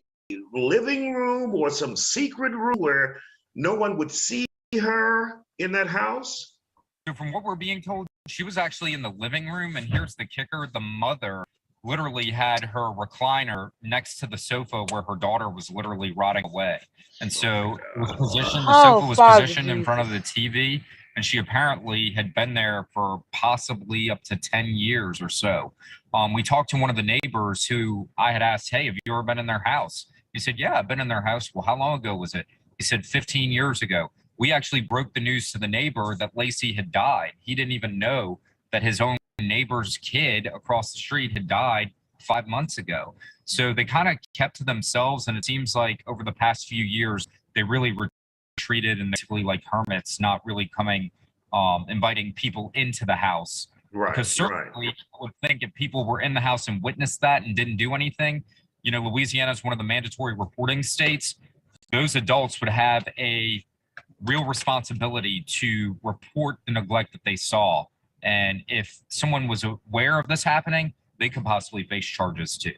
living room or some secret room where no one would see her in that house? So from what we're being told, she was actually in the living room, and here's the kicker. The mother literally had her recliner next to the sofa where her daughter was literally rotting away. And so it was positioned, the sofa was positioned in front of the TV, and she apparently had been there for possibly up to 10 years or so. We talked to one of the neighbors who I had asked, hey, have you ever been in their house? He said, yeah, I've been in their house. Well, how long ago was it? He said 15 years ago. We actually broke the news to the neighbor that Lacey had died. He didn't even know that his own neighbor's kid across the street had died 5 months ago. So they kind of kept to themselves, and it seems like over the past few years, they really retreated and basically like hermits, not really coming, inviting people into the house. Right. Because certainly I would think if people were in the house and witnessed that and didn't do anything, you know, Louisiana is one of the mandatory reporting states. Those adults would have a real responsibility to report the neglect that they saw. And if someone was aware of this happening, they could possibly face charges too.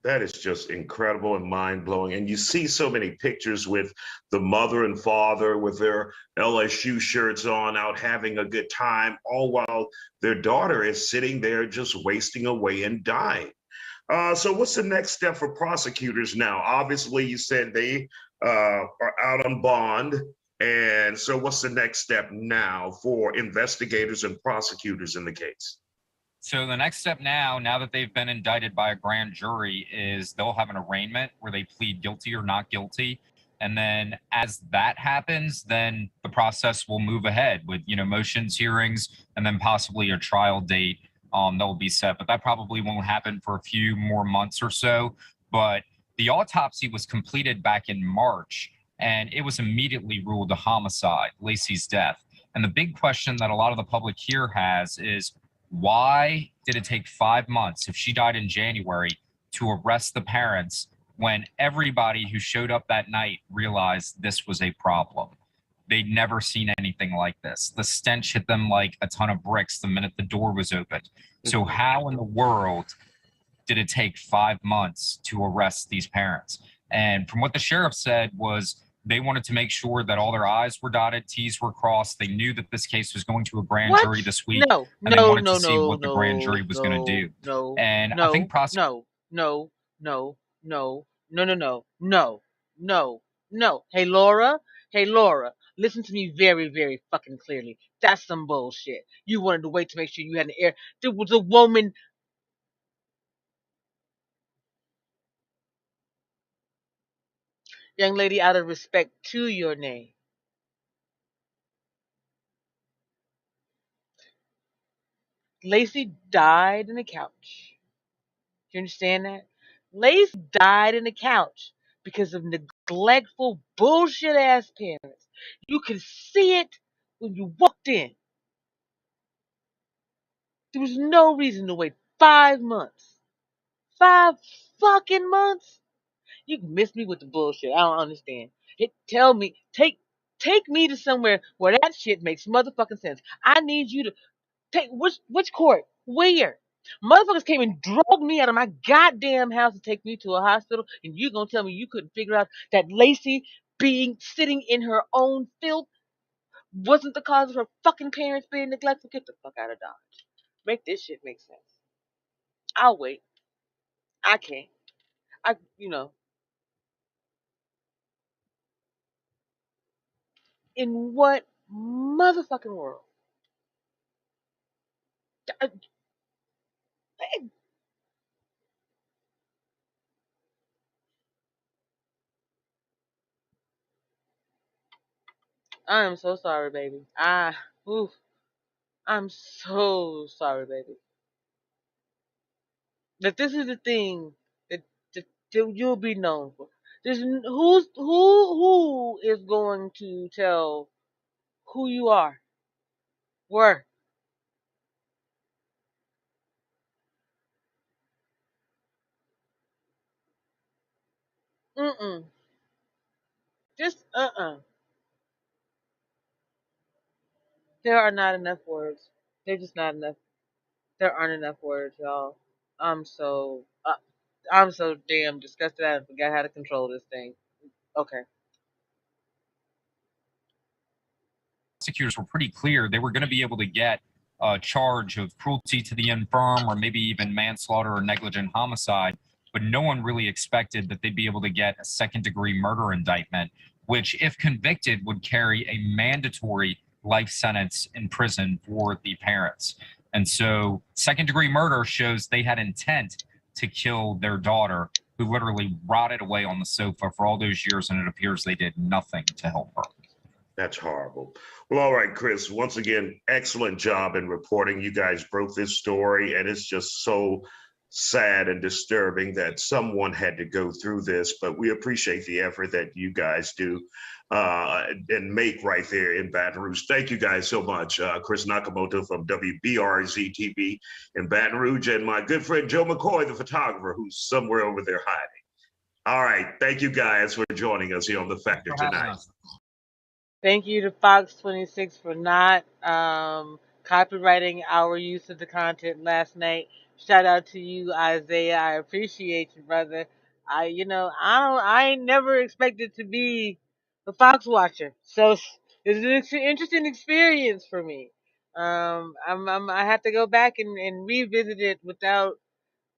That is just incredible and mind-blowing. And you see so many pictures with the mother and father with their LSU shirts on, out having a good time, all while their daughter is sitting there just wasting away and dying. So what's the next step for prosecutors now? Obviously, you said they are out on bond. And so what's the next step now for investigators and prosecutors in the case? So the next step now that they've been indicted by a grand jury, is they'll have an arraignment where they plead guilty or not guilty. And then as that happens, then the process will move ahead with, you know, motions, hearings, and then possibly a trial date that will be set. But that probably won't happen for a few more months or so. But the autopsy was completed back in March, and it was immediately ruled a homicide, Lacey's death. And the big question that a lot of the public here has is, why did it take 5 months, if she died in January, to arrest the parents when everybody who showed up that night realized this was a problem? They'd never seen anything like this. The stench hit them like a ton of bricks the minute the door was opened. So how in the world did it take 5 months to arrest these parents? And from what the sheriff said was, they wanted to make sure that all their I's were dotted, T's were crossed. They knew that this case was going to a grand jury this week. And they wanted to see what the grand jury was going to do. And I think No. Hey, Laura, listen to me very, very fucking clearly. That's some bullshit. You wanted to wait to make sure you had an air. There was a woman. Young lady, out of respect to your name, Lacey died in the couch. You understand that? Lacey died in the couch because of neglectful, bullshit ass parents. You could see it when you walked in. There was no reason to wait 5 months. 5 fucking months? You can miss me with the bullshit. I don't understand. Tell me, take me to somewhere where that shit makes motherfucking sense. I need you to take which court? Where? Motherfuckers came and drug me out of my goddamn house to take me to a hospital, and you gonna tell me you couldn't figure out that Lacey sitting in her own filth wasn't the cause of her fucking parents being neglectful. Get the fuck out of Dodge. Make this shit make sense. I'll wait. I can't. In what motherfucking world? I am so sorry, baby. Oof. I'm so sorry, baby. That this is the thing that, that you'll be known for. Who is going to tell who you are? Where? Mm-mm. Just There are not enough words. There's just not enough. There aren't enough words, y'all. I'm so I'm so damn disgusted. I forgot how to control this thing. Okay. Prosecutors were pretty clear they were going to be able to get a charge of cruelty to the infirm or maybe even manslaughter or negligent homicide, but no one really expected that they'd be able to get a second-degree murder indictment, which, if convicted, would carry a mandatory life sentence in prison for the parents. And so second-degree murder shows they had intent to kill their daughter, who literally rotted away on the sofa for all those years, and it appears they did nothing to help her. That's horrible. Well, all right, Chris, once again, excellent job in reporting. You guys broke this story, and it's just so sad and disturbing that someone had to go through this, but we appreciate the effort that you guys do and make right there in Baton Rouge. Thank you guys so much. Chris Nakamoto from WBRZ TV in Baton Rouge, and my good friend Joe McCoy, the photographer, who's somewhere over there hiding. All right, thank you guys for joining us here on The Factor tonight. Thank you to Fox 26 for not copywriting our use of the content last night. Shout out to you, Isaiah. I appreciate you, brother. I ain't never expected to be a Fox watcher, so it's an interesting experience for me. I have to go back and revisit it without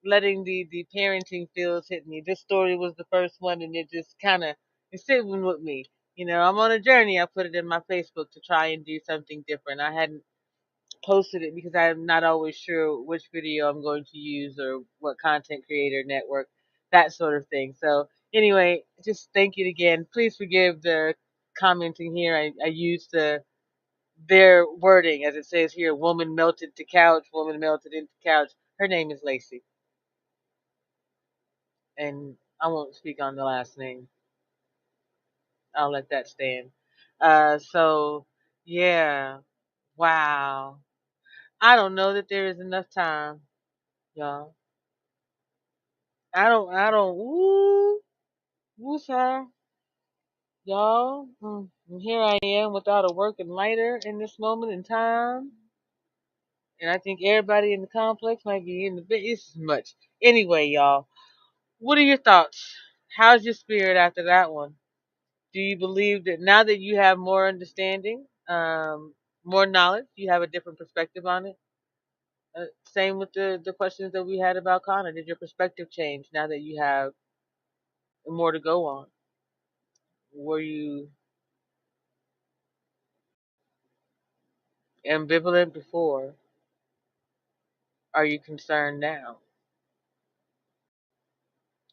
letting the parenting feels hit me. This story was the first one, and it just kind of it's sitting with me. I'm on a journey. I put it in my Facebook to try and do something different. I hadn't posted it because I'm not always sure which video I'm going to use or what content creator network, that sort of thing. So anyway, just thank you again. Please forgive the commenting here. I used their wording as it says here. Woman melted to couch. Woman melted into couch. Her name is Lacey, and I won't speak on the last name. I'll let that stand. So yeah, wow. I don't know that there is enough time, y'all. Woo, sir, y'all. And here I am without a working lighter in this moment in time. And I think everybody in the complex might be in the bit. It's much. Anyway, y'all, what are your thoughts? How's your spirit after that one? Do you believe that now that you have more understanding, more knowledge, you have a different perspective on it? Same with the questions that we had about Connor. Did your perspective change now that you have more to go on? Were you ambivalent before? Are you concerned now?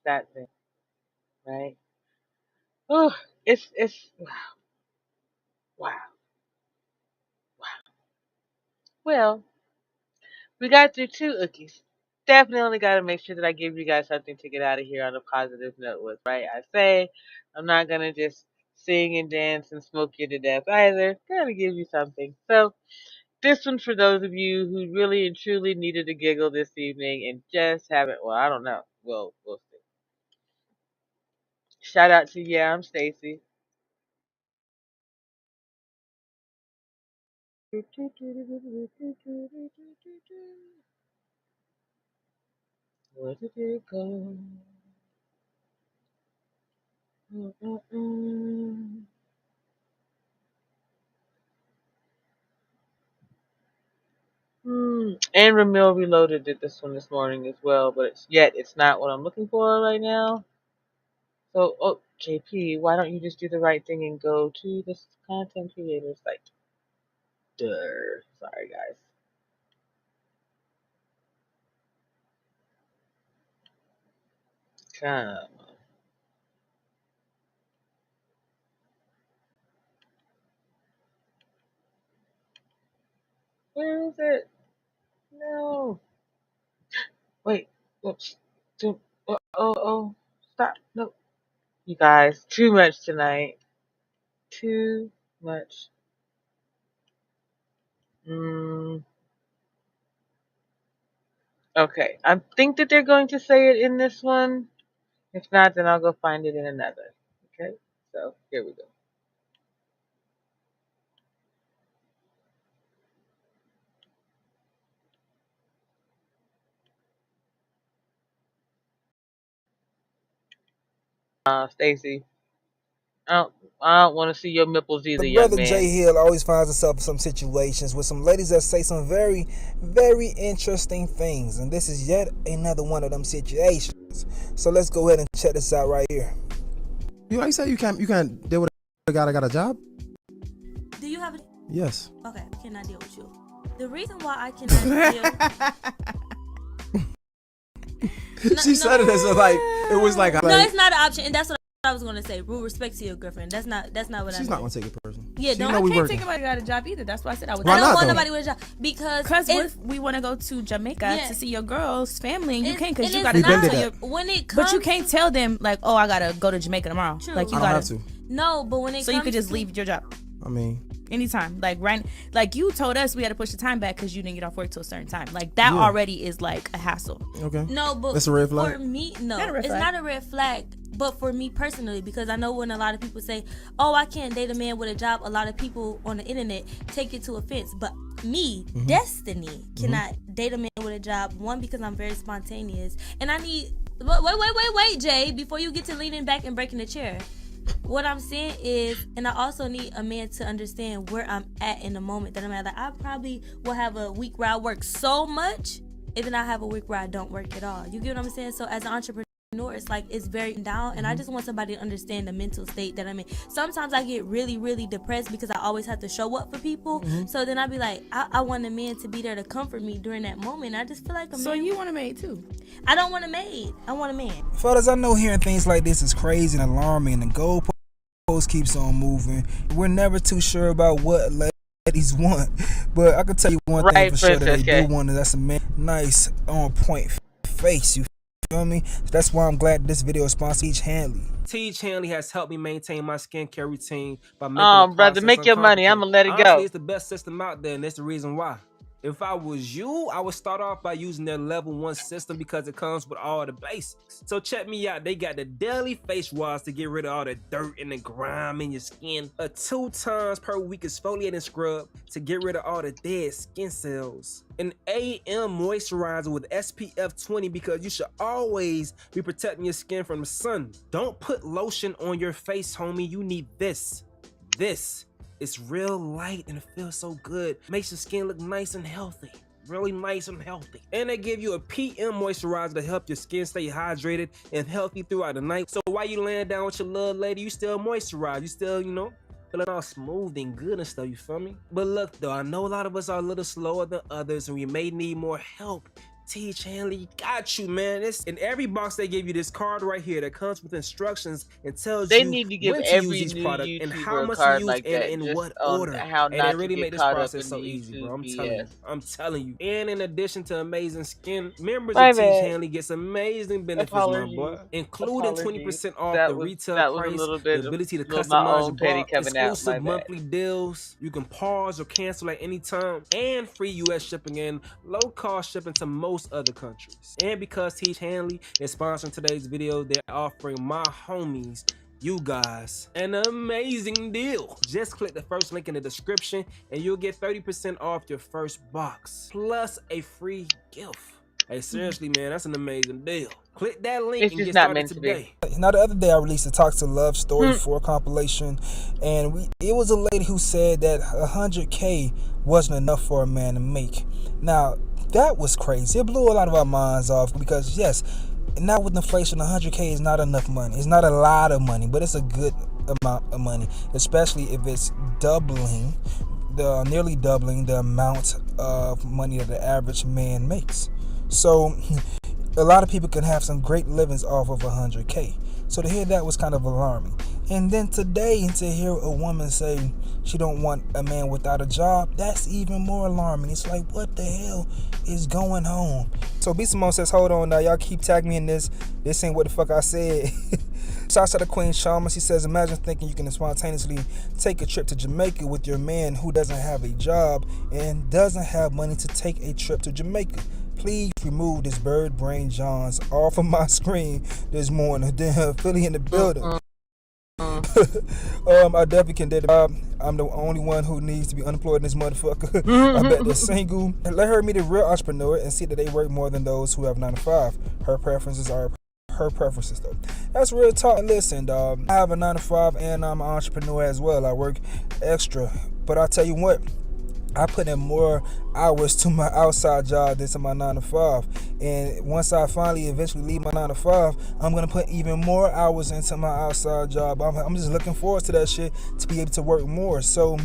That thing, right? Oh, it's wow, wow. Well, we got through two ookies. Definitely got to make sure that I give you guys something to get out of here on a positive note with, right? I say I'm not gonna just sing and dance and smoke you to death either. Gotta give you something. So this one's for those of you who really and truly needed a giggle this evening and just haven't. Well, I don't know. We'll see. Shout out to I'm Stacy. Where did it go? Mm-mm-mm. And Ramil Reloaded did this one this morning as well, but it's not what I'm looking for right now. So, oh, JP, why don't you just do the right thing and go to this content creator site? Duh. Sorry, guys. Come on. Where is it? No. Wait. Oops. Oh. Stop. No. You guys, too much tonight. Too much. Okay. I think that they're going to say it in this one. If not, then I'll go find it in another. Okay? So, here we go. Stacy. I don't want to see your nipples either, The young brother man. Jay Hill always finds himself in some situations with some ladies that say some very, very interesting things. And this is yet another one of them situations. So let's go ahead and check this out right here. You like say you can't deal with a guy that got a job? Do you have a... Yes. Okay, I cannot deal with you. The reason why I cannot deal... She said it as a, like, it was like... No, it's not an option, and that's what I was gonna say. Rule respect to your girlfriend. That's not what She's not gonna take it personal. Yeah, She don't. know I we can't working. take anybody got a job either. That's why I said I would. Why I don't not, want though? nobody with a job because what if we want to go to Jamaica to see your girl's family and you can't because you got to to tell tell your when it comes. but you can't tell them like, oh, I gotta go to Jamaica tomorrow. True. Like you I don't gotta. have to. No, but when it so comes you could just to, leave your job. I mean, anytime. Like you told us we had to push the time back because you didn't get off work till a certain time. Like that Yeah. already is like a hassle. Okay. No, but that's a red flag. For me, no, Not a red it's flag. not a red flag. But for me personally, because I know when a lot of people say, "Oh, I can't date a man with a job," a lot of people on the internet take it to offense. But me, Destiny, cannot date a man with a job. One, because I'm very spontaneous, and I need. Wait, Jay, before you get to leaning back and breaking the chair. What I'm saying is, and I also need a man to understand where I'm at in the moment that I'm at. Like, I probably will have a week where I work so much, and then I have a week where I don't work at all. You get what I'm saying? So as an entrepreneur, it's like it's very down, and I just want somebody to understand the mental state that I'm in. Sometimes I get really, really depressed because I always have to show up for people. So then I'd be like, I want a man to be there to comfort me during that moment. I just feel like a man. So you want a maid too? I don't want a maid. I want a man. Fellas, I know hearing things like this is crazy and alarming, and the goalpost keeps on moving. We're never too sure about what ladies want, but I can tell you one thing for sure that they do want, and that's a man nice on point face. You feel me? That's why I'm glad this video is sponsored Teach Hanley. Teach Hanley has helped me maintain my skincare routine by making brother, make your money. I'm gonna let it go. Honestly, it's the best system out there, and that's the reason why. If I was you, I would start off by using their level 1 system because it comes with all the basics. So check me out. They got the daily face wash to get rid of all the dirt and the grime in your skin. A 2 times per week exfoliating scrub to get rid of all the dead skin cells. An AM moisturizer with SPF 20 because you should always be protecting your skin from the sun. Don't put lotion on your face, homie. You need this. It's real light and it feels so good. Makes your skin look nice and healthy. Really nice and healthy. And they give you a PM moisturizer to help your skin stay hydrated and healthy throughout the night. So while you laying down with your little lady, you still moisturize. You still, feeling all smooth and good and stuff, you feel me? But look though, I know a lot of us are a little slower than others and we may need more help. Teach Hanley got you, man. In every box they give you this card right here that comes with instructions and tells They you need to give when to every use each new product and YouTuber how a much card to use like and that, in just what on order. how And not they to really get made this caught up process in so the easy, bro. YouTube I'm telling you. And in addition to amazing skin, members My of Teach bad. Hanley gets amazing benefits, my boy, including 20% off That the was retail a price, little bit the ability to of my customize your own petty box, coming out. My exclusive bad. monthly deals. You can pause or cancel at any time, and free US shipping and low cost shipping to most other countries. And because Teach Hanley is sponsoring today's video, they're offering my homies, you guys, an amazing deal. Just click the first link in the description and you'll get 30% off your first box plus a free gift. Hey, seriously, man, that's an amazing deal. Click that link It's and just get not started meant to be. today. Now the other day I released a Talk to Love Story 4 compilation, and it was a lady who said that 100K wasn't enough for a man to make. Now That was crazy. It blew a lot of our minds off because yes, now with inflation, 100K is not enough money. It's not a lot of money, but it's a good amount of money, especially if it's nearly doubling the amount of money that the average man makes. So a lot of people can have some great livings off of 100K. So to hear that was kind of alarming. And then today, to hear a woman say she don't want a man without a job, that's even more alarming. It's like, what the hell is going on? So B Simone says, hold on now, y'all keep tagging me in this. This ain't what the fuck I said. Shouts out to Queen Sharma. She says, imagine thinking you can spontaneously take a trip to Jamaica with your man who doesn't have a job and doesn't have money to take a trip to Jamaica. Please remove this bird brain Johns off of my screen this morning. Damn, Philly in the building. I definitely can date a job. I'm the only one who needs to be unemployed in this motherfucker. I bet they're single. Let her meet a real entrepreneur and see that they work more than those who have 9 to 5. Her preferences are her preferences though. That's real talk. Listen, dog, I have a 9 to 5 and I'm an entrepreneur as well. I work extra. But I tell you what, I put in more hours to my outside job than to my 9 to 5. And once I finally eventually leave my 9 to 5, I'm going to put even more hours into my outside job. I'm just looking forward to that shit, to be able to work more. So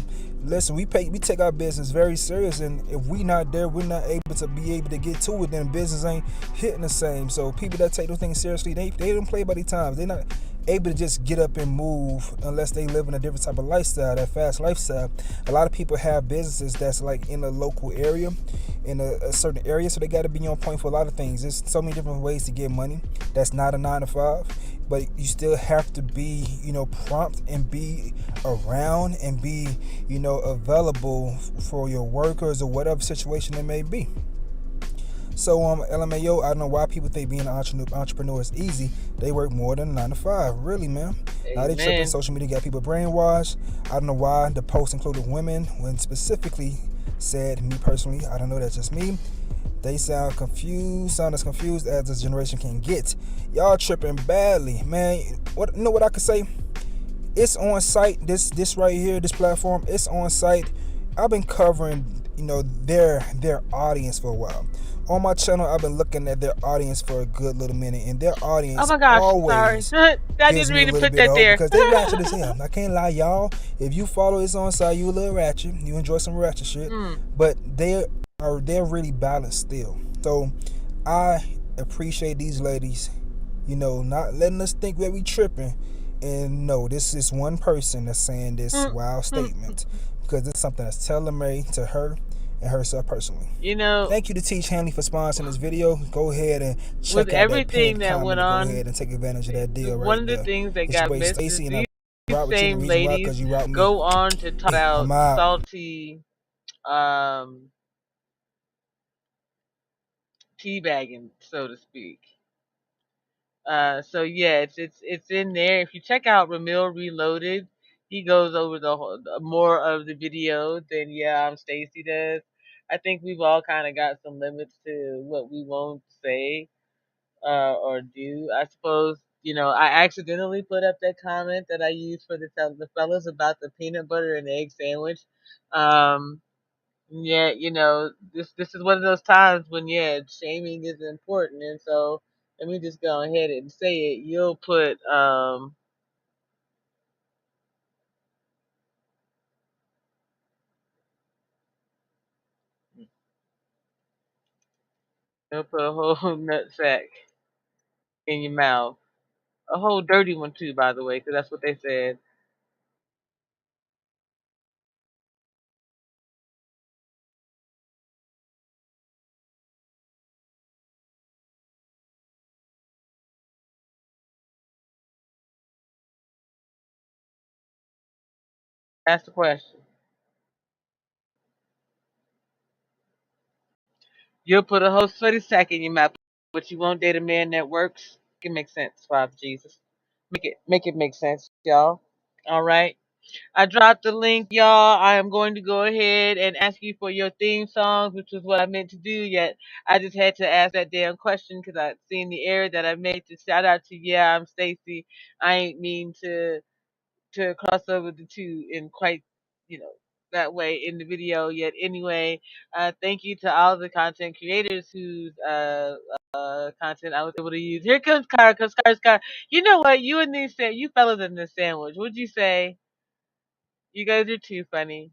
listen, we take our business very serious, and if we not there, we're not able to get to it, then business ain't hitting the same. So people that take those things seriously, they don't play by the times. They're not able to just get up and move unless they live in a different type of lifestyle, that fast lifestyle. A lot of people have businesses that's like in a local area, in a certain area, so they got to be on point for a lot of things. There's so many different ways to get money that's not a 9 to 5, but you still have to be, prompt and be around and be, available for your workers or whatever situation it may be. So LMAO, I don't know why people think being an entrepreneur is easy. They work more than 9 to 5. Really, man. Amen. Now they tripping. Social media got people brainwashed. I don't know why the post included women when specifically said, me personally, I don't know, that's just me. They sound as confused as this generation can get. Y'all tripping badly, man. You know what I could say? It's on site. This right here, this platform, it's on site. I've been covering, their audience for a while. On my channel, I've been looking at their audience for a good little minute, and their audience oh my gosh, always sorry. I gives didn't me a mean to little put bit that of hope there. because they ratchet as hell. I can't lie, y'all. If you follow It's On Site, you a little ratchet. You enjoy some ratchet shit, but they're really balanced still. So I appreciate these ladies, not letting us think that we tripping. And no, this is one person that's saying this wild statement because it's something that's tailor-made to her and herself personally. Thank you to Teach Hanley for sponsoring this video. Go ahead and check out that pinned comment. Go ahead and take advantage of that deal right there. One of the things that got missed is these same the ladies go on to talk about salty teabagging, so to speak. So yeah, it's in there. If you check out Ramil Reloaded, he goes over more of the video than Stacy does. I think we've all kind of got some limits to what we won't say or do. I suppose I accidentally put up that comment that I used for the fellas about the peanut butter and egg sandwich. Yeah, this is one of those times when shaming is important, and so let me just go ahead and say it. You'll put a whole nut sack in your mouth, a whole dirty one too, by the way, because that's what they said. Ask the question. You'll put a whole sweaty sack in your mouth, but you won't date a man that works. It makes sense, Father Jesus. Make it make sense, y'all. All right. I dropped the link, y'all. I am going to go ahead and ask you for your theme songs, which was what I meant to do. Yet I just had to ask that damn question because I seen the error that I made. To shout out to I'm Stacy. I ain't mean to cross over the two in quite that way in the video yet. Anyway, thank you to all the content creators whose content I was able to use. Here comes Car, because Car's Car. You know what? You and these you fellas in this sandwich. What'd you say? You guys are too funny.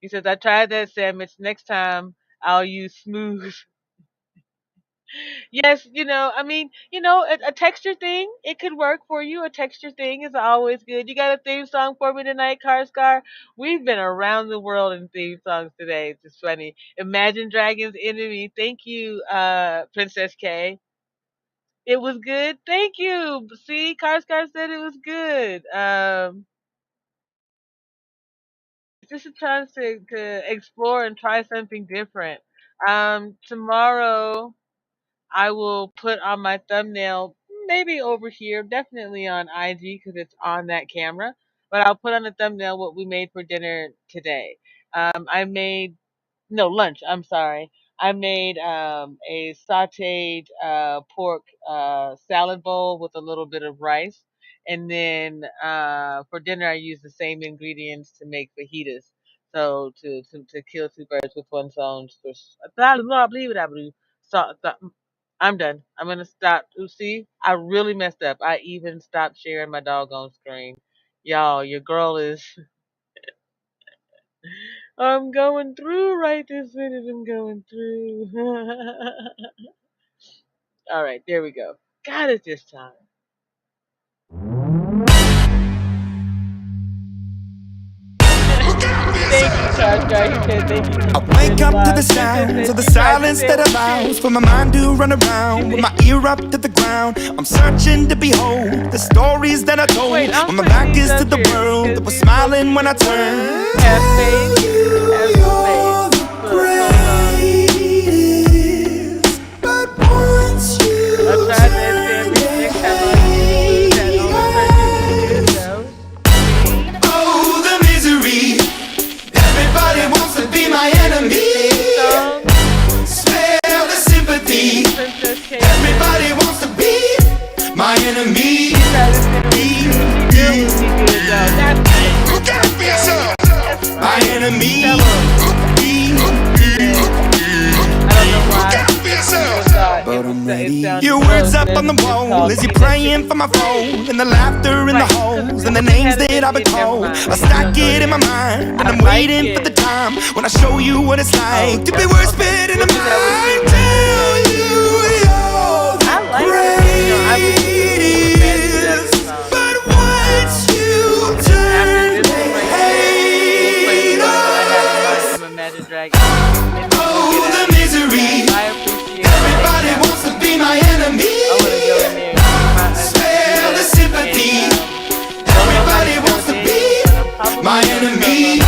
He says, I tried that sandwich. Next time I'll use smooth. Yes, I mean, a texture thing, it could work for you. A texture thing is always good. You got a theme song for me tonight, Car Scar? We've been around the world in theme songs today. It's just funny. Imagine Dragons Enemy. Thank you, Princess K. It was good. Thank you. See, Car Scar said it was good. Just a chance to explore and try something different. Tomorrow I will put on my thumbnail, maybe over here, definitely on IG because it's on that camera. But I'll put on the thumbnail what we made for dinner today. I made no lunch. I'm sorry. I made a sautéed pork salad bowl with a little bit of rice, and then for dinner I used the same ingredients to make fajitas. So to kill two birds with one stone. So, I'm done. I'm gonna stop. You see, I really messed up. I even stopped sharing my doggone screen. Y'all, your girl is. I'm going through right this minute. I'm going through. All right, there we go. Got it this time. Thank you, Tasha. He said thank you. I wake up to the sounds of the silence that allows for my mind to run around with my ear up to the ground. I'm searching to behold the stories that I told when my back is to the world that was smiling when I turned. Have faith. You're the greatest, but once you oh, the misery. Everybody wants to be my enemy. Smell the sympathy. Everybody wants to be my enemy. My enemy. But I'm ready. Your words up on the wall as you're praying for my phone, and the laughter in the holes, and the names that I've been called. I stack it in my mind, and I'm waiting for the time when I show you what it's like to be worse fit in the mind. Tell you you're the greatest, but once you turn hate, oh, the misery. Everybody wants to be my enemy. Spare the sympathy. Everybody wants to be my enemy.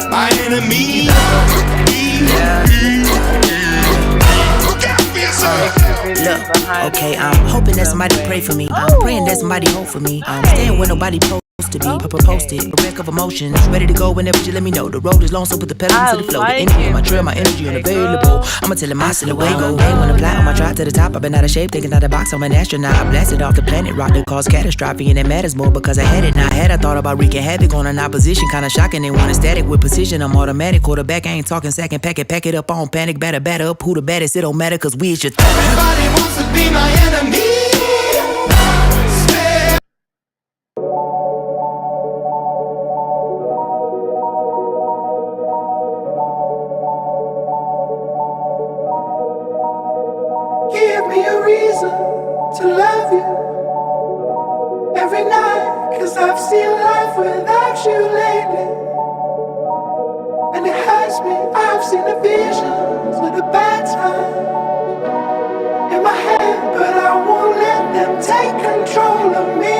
My enemy. Look, okay, I'm hoping that somebody pray for me. I'm praying that somebody hope for me. I'm staying where nobody supposed to be. Posted, a wreck of emotions, ready to go whenever you let me know. The road is long, so put the pedal to the flow. The energy in my trail, my energy unavailable. I'ma tell it my silhouette go. Hey, when I fly on my drive to the top, I've been out of shape, thinking out the box. I'm an astronaut. I blasted off the planet, rock that caused catastrophe, and it matters more because I had it. Now I had I thought about wreaking havoc on an opposition, kinda shocking. They want static with precision. I'm automatic, quarterback. I ain't talking second, pack it up on panic, batter up. Who the baddest? It don't matter, cause we is your everybody wants to be my enemy. Give me a reason to love you every night, cause I've seen life without you lately, and it hurts me. I've seen the visions of the bad times in my head, but I won't let them take control of me.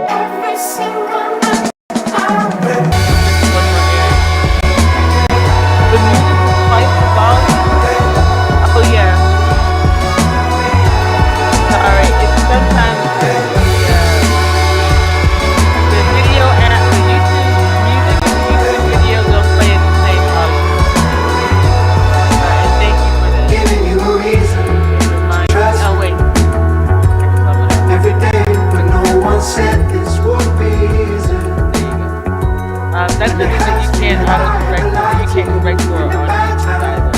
Every single night I'm ready. Oh yeah. Alright, it's sometimes the video app, the YouTube music and YouTube video will play at the same volume. And thank you for that. Giving you a reason to trust. Oh wait. Every day, but no one's That doesn't mean you can't autocorrect or you can't correct for on YouTube either.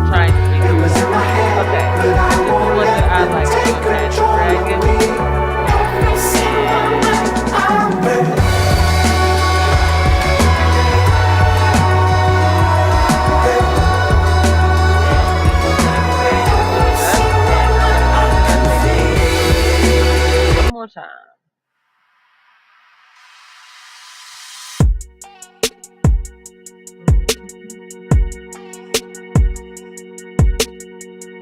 Trying to figure it out. Okay. This is one that I like. Dragon. One more time.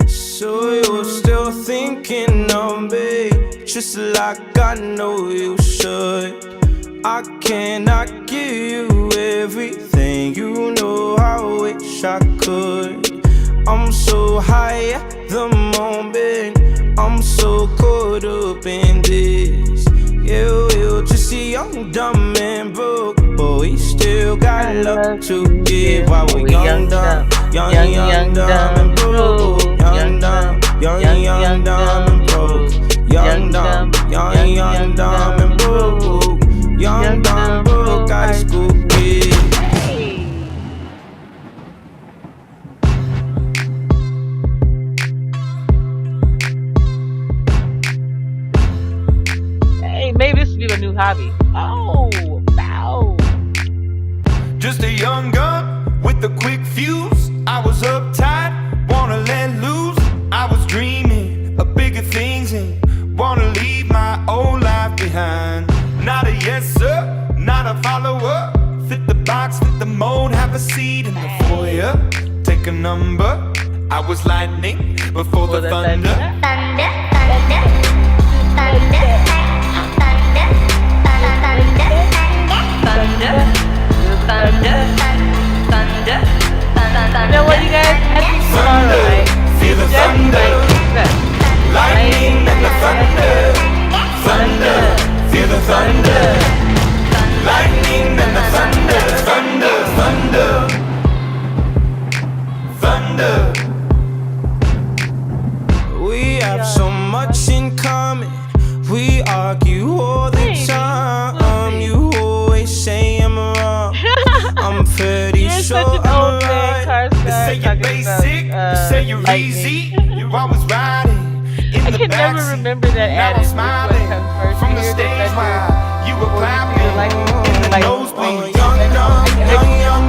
So you're still thinking of me, just like I know you should. I cannot give you everything, you know I wish I could. I'm so high at the moment, I'm so caught up in this. Yeah, we're just young, dumb and broke, but we still got love to give. While we're young, dumb, young, dumb and broke. Young, dumb, young, dumb and broke. Young, dumb, young, dumb and broke. Young, dumb, broke, high school kid. Hey, maybe this would be a new hobby. Oh, wow. Just a young gun with a quick fuse. I was uptight, wanna let loose. I was dreaming of bigger things and wanna leave my old life behind. Not a yes sir, not a follower. Fit the box, fit the mold, have a seat in the foyer. Take a number. I was lightning before the thunder. Thunder, thunder, thunder, thunder, thunder, thunder, thunder, thunder. You know what, you guys? Happy tomorrow, right? Feel the thunder, lightning and the thunder, thunder, feel the thunder, lightning and the thunder, thunder, thunder, thunder. We have so much in common, we argue all the time. You always say I'm wrong, I'm pretty sure I'm right. They say you're basic, they say you're easy, you're always riding in the backseat. I can never remember that ad. I'm smiling from the stage while you were clapping in the nosebleed. Young,